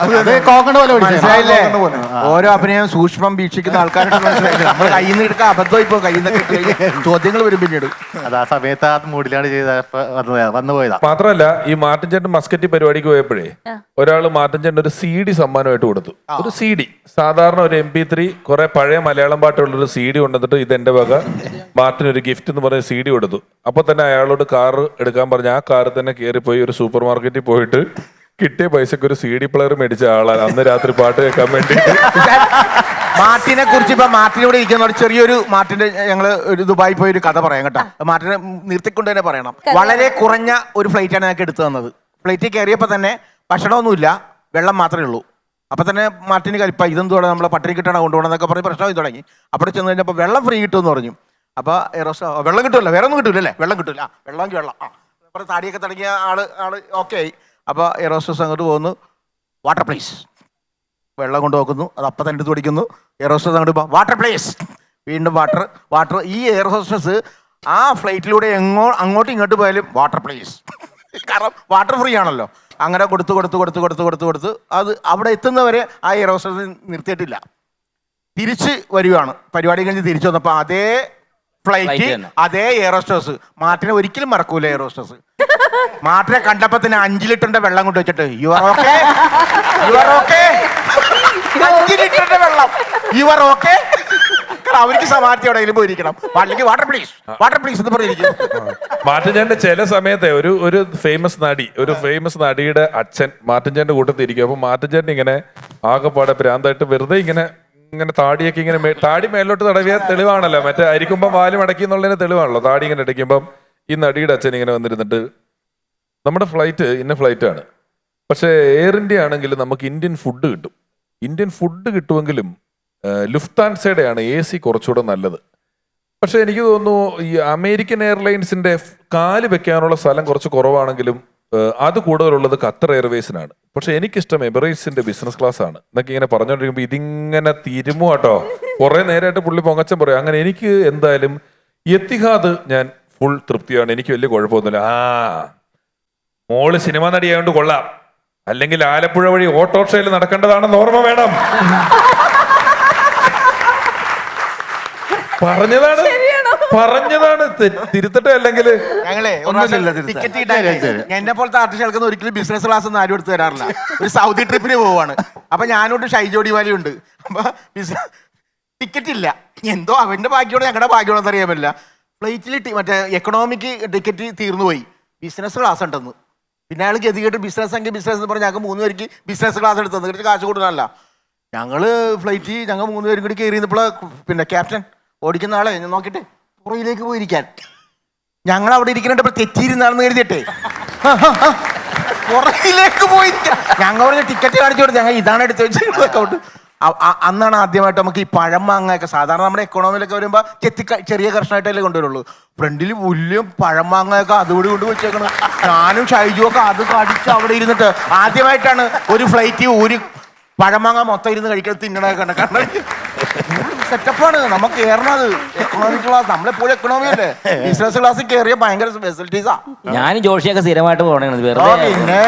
അത് കോങ്കണ പോലെ പിടിച്ചേ. മനസ്സിലായില്ലേ? ഓരോ അഭിനയം സൂക്ഷ്മം വീക്ഷിക്കുന്ന ആൾക്കാരുടെ മനസ്സിലായില്ലേ? നമ്മൾ കയ്യിൽ നിന്ന് എടുക്കാൻ അബദ്ധം ഇപ്പൊ കയ്യിൽ നിന്ന് ചോദ്യങ്ങൾ വരും പിന്നീട്. അത് ആ സമയത്ത് ആ മൂഡിലാണ് വന്നു പോയതാ. മാത്രമല്ല ഈ മാർട്ടിൻ ചേട്ടൻ മസ്കറ്റി പരിപാടിക്ക് പോയപ്പോഴേ ഒരാള് മാർട്ടിൻ ചേട്ടൻ ഒരു CD സമ്മാനമായിട്ട് കൊടുത്തു. ഒരു CD, സാധാരണ ഒരു MP3 കുറെ പഴയ മലയാളം പാട്ടുള്ള ഒരു CD കൊണ്ടുവന്നിട്ട് ഇത് എന്റെ വക മാർട്ടിന് ഒരു ഗിഫ്റ്റ് എന്ന് പറഞ്ഞ CD കൊടുത്തു. അപ്പൊ തന്നെ അയാളോട് കാർ എടുക്കാൻ പറഞ്ഞ ആ കാറിൽ തന്നെ കയറിപ്പോയി ഒരു സൂപ്പർ മാർക്കറ്റിൽ പോയിട്ട് കിട്ടിയ പൈസക്ക് ഒരു CD പ്ലെയർ മേടിച്ച ആളാണ് അന്ന് രാത്രി പാട്ട് കേൾക്കാൻ വേണ്ടി. മാർട്ടിനെ കുറിച്ച് ഇപ്പൊ മാർട്ടിനോട് ഇരിക്കുന്ന ഒരു ചെറിയൊരു മാർട്ടിന്റെ ഞങ്ങള് ഒരു ദുബായി പോയി ഒരു കഥ പറയാം കേട്ടോ. മാർട്ടിനെ നിർത്തിക്കൊണ്ട് തന്നെ പറയണം. വളരെ കുറഞ്ഞ ഒരു ഫ്ലൈറ്റാണ് ഞങ്ങൾക്ക് എടുത്തു തന്നത്. ഫ്ലൈറ്റിൽ കയറിയപ്പോ തന്നെ ഭക്ഷണമൊന്നുമില്ല, വെള്ളം മാത്രമേ ഉള്ളൂ. അപ്പൊ തന്നെ മാർട്ടിന് കലിപ്പ ഇതെന്തോടെ നമ്മളെ പട്ടിണി കിട്ടണം കൊണ്ടുപോകണമെന്നൊക്കെ പറഞ്ഞ് പ്രശ്നം തുടങ്ങി. അവിടെ ചെന്ന് കഴിഞ്ഞപ്പോൾ വെള്ളം ഫ്രീ കിട്ടുമെന്ന് പറഞ്ഞു. അപ്പൊ എറോസ് വെള്ളം കിട്ടുമല്ലോ, വേറെ ഒന്നും കിട്ടൂലല്ലേ, വെള്ളം കിട്ടില്ല, വെള്ളമെങ്കിൽ വെള്ളം. അപ്പൊ താടിയൊക്കെ തുടങ്ങിയ ആള് ഓക്കെ ആയി. അപ്പോൾ എയറോസ്റ്റസ് അങ്ങോട്ട് പോകുന്നു, വാട്ടർ പ്ലീസ്, വെള്ളം കൊണ്ട് നോക്കുന്നു, അത് അപ്പം തന്നെ എടുത്ത് കുടിക്കുന്നു. എയറോസ്റ്റസ് അങ്ങോട്ട് വാട്ടർ പ്ലീസ്, വീണ്ടും വാട്ടർ. ഈ എയറോസ്റ്റസ് ആ ഫ്ലൈറ്റിലൂടെ അങ്ങോട്ടും ഇങ്ങോട്ട് പോയാലും വാട്ടർ പ്ലീസ്, കാരണം വാട്ടർ ഫ്രീ ആണല്ലോ. അങ്ങനെ കൊടുത്ത് അത് അവിടെ എത്തുന്നവരെ ആ എയറോസ്റ്റസ് നിർത്തിയിട്ടില്ല. തിരിച്ച് വരുവാണ്, പരിപാടി കഴിഞ്ഞ് തിരിച്ചു വന്നപ്പോൾ അതേ ഫ്ലൈറ്റ് അതേ എയറോസ്റ്റസ്. മാർട്ടിനെ ഒരിക്കലും മറക്കൂല എയറോസ്റ്റസ്. മാർട്ടിനെ കണ്ടപ്പോ തന്നെ 5 ലിറ്ററിന്റെ വെള്ളം കൊണ്ട് വെച്ചിട്ട് യു ആർ ഓക്കെ 5 ലിറ്ററിന്റെ വെള്ളം, യു ആർ ഓക്കെ. അവർക്ക് സമാധി എവിടെയെങ്കിലും പോയിരിക്കണം, അല്ലെങ്കിൽ വാട്ടർ പ്ലീസ് എന്ന് പറഞ്ഞിരിക്കും. മാർട്ടിൻ ചേട്ടന്റെ ചില സമയത്തെ ഒരു ഫേമസ് നടിയുടെ അച്ഛൻ മാർട്ടിൻ ചേട്ടന്റെ കൂട്ടത്തിൽ ഇരിക്കും. അപ്പൊ മാർട്ടിൻ ചേട്ടൻ ഇങ്ങനെ ആകെപ്പാടെ ഭ്രാന്തായിട്ട് വെറുതെ ഇങ്ങനെ താടിയൊക്കെ ഇങ്ങനെ താടി മേലോട്ട് തടവിയ തെളിവാണല്ലോ, മറ്റേ അരിക്കുമ്പം വാലും അടക്കി എന്നുള്ളതിന് തെളിവാണല്ലോ. താടി ഇങ്ങനെ അടയ്ക്കുമ്പം ഈ നടിയുടെ അച്ഛൻ ഇങ്ങനെ വന്നിരുന്നിട്ട് നമ്മുടെ ഫ്ലൈറ്റ് ഇന്ന ഫ്ലൈറ്റ് ആണ്, പക്ഷേ എയർ ഇന്ത്യ ആണെങ്കിൽ നമുക്ക് ഇന്ത്യൻ ഫുഡ് കിട്ടുമെങ്കിലും ലുഫ്താൻസയുടെ ആണ് AC കുറച്ചുകൂടെ നല്ലത്. പക്ഷെ എനിക്ക് തോന്നുന്നു ഈ അമേരിക്കൻ എയർലൈൻസിന്റെ കാല് വെക്കാനുള്ള സ്ഥലം കുറച്ച് കുറവാണെങ്കിലും അത് കൂടുതലുള്ളത് ഖത്തർ എയർവേസിനാണ്. പക്ഷെ എനിക്കിഷ്ടം എമിറേറ്റ്സിന്റെ ബിസിനസ് ക്ലാസ് ആണ് എന്നൊക്കെ ഇങ്ങനെ പറഞ്ഞുകൊണ്ടിരിക്കുമ്പോൾ ഇതിങ്ങനെ തിരുമു കേട്ടോ. കുറെ നേരമായിട്ട് പുള്ളി പൊങ്ങച്ചം പറയും. അങ്ങനെ എനിക്ക് എന്തായാലും എത്തിഹാദ് ഞാൻ ഫുൾ തൃപ്തിയാണ്, എനിക്ക് വലിയ കുഴപ്പമൊന്നുമില്ല. മോള് സിനിമ നടിയായോണ്ട് കൊള്ളാം, അല്ലെങ്കിൽ ആലപ്പുഴ വഴി ഓട്ടോറിക്ഷയിൽ നടക്കേണ്ടതാണെന്ന് ഓർമ്മ വേണം. പറഞ്ഞതാണ് തിരുത്തട്ടെ. അല്ലെങ്കിൽ ഞങ്ങളെ എന്നെ പോലത്തെ ആർട്ടിസ്റ്റുകൾക്ക് ഒരിക്കലും ബിസിനസ് ക്ലാസ് ഒന്നും ആരും എടുത്തു തരാറില്ല. ഒരു സൗദി ട്രിപ്പിന് പോവാണ്, അപ്പൊ ഞാനോട് ഷൈജോടി വാലിയുണ്ട്. അപ്പൊ ടിക്കറ്റ് ഇല്ല, എന്തോ അവന്റെ ഭാഗ്യോടെ ഞങ്ങളുടെ ഭാഗ്യോടെന്ന് അറിയാൻ പറ്റില്ല. ഫ്ലൈറ്റിൽ മറ്റേ എക്കണോമിക്ക് ടിക്കറ്റ് തീർന്നു പോയി, ബിസിനസ് ക്ലാസ് ഉണ്ടെന്ന്. പിന്നെ അയാൾ ഗതികേട്ട് ബിസിനസ് എങ്കിൽ ബിസിനസ് എന്ന് പറഞ്ഞാൽ ഞങ്ങൾക്ക് 3 പേർക്ക് ബിസിനസ് ക്ലാസ് എടുത്തത് കുറച്ച് കാശ് കൂടുതലല്ല. ഞങ്ങള് ഫ്ലൈറ്റ് ഞങ്ങൾ 3 പേരും കൂടി കയറിയപ്പോൾ പിന്നെ ക്യാപ്റ്റൻ ഓടിക്കുന്ന ആളെ നോക്കിയിട്ട് പുറയിലേക്ക് പോയിരിക്കാൻ, ഞങ്ങൾ അവിടെ ഇരിക്കുന്നുണ്ട് തെറ്റിയിരുന്നാണെന്ന് കരുതിയിട്ടെ പുറയിലേക്ക് പോയിരിക്കാൻ. ഞങ്ങൾ പറഞ്ഞ ടിക്കറ്റ് കാണിച്ചു കൊടുത്ത് ഞങ്ങൾ ഇതാണ് എടുത്ത് വെച്ചിട്ടുള്ളത് അക്കൗണ്ട്. അന്നാണ് ആദ്യമായിട്ട് നമുക്ക് ഈ പഴം മാങ്ങയൊക്കെ സാധാരണ നമ്മുടെ എക്കണോമിയിലൊക്കെ വരുമ്പോൾ ചെറിയ കർഷണമായിട്ടല്ലേ കൊണ്ടുവരുള്ളൂ. ഫ്രണ്ടിൽ വലിയ പഴം മാങ്ങയൊക്കെ അതുകൂടി കൊണ്ട് വെച്ചേക്കണം. ഞാനും ഷൈജും ഒക്കെ അത് കടിച്ച് അവിടെ ഇരുന്നിട്ട് ആദ്യമായിട്ടാണ് ഒരു ഫ്ലൈറ്റ് ഒരു പഴമാങ്ങ മൊത്തം ഇരുന്ന് കഴിക്കാൻ തിന്നണൊക്കെ കണ്ട. കാരണം സെറ്റപ്പാണ് നമുക്ക് കയറണത് എക്കണോമിക് ക്ലാസ്. നമ്മളെപ്പോഴും എക്കണോമി അല്ലേ, ബിസിനസ് ക്ലാസ്സിൽ കയറിയ ഭയങ്കര ഫെസിലിറ്റീസാ. ഞാൻ ജോഷിയൊക്കെ സ്ഥിരമായിട്ട് പോകണേ പിന്നെ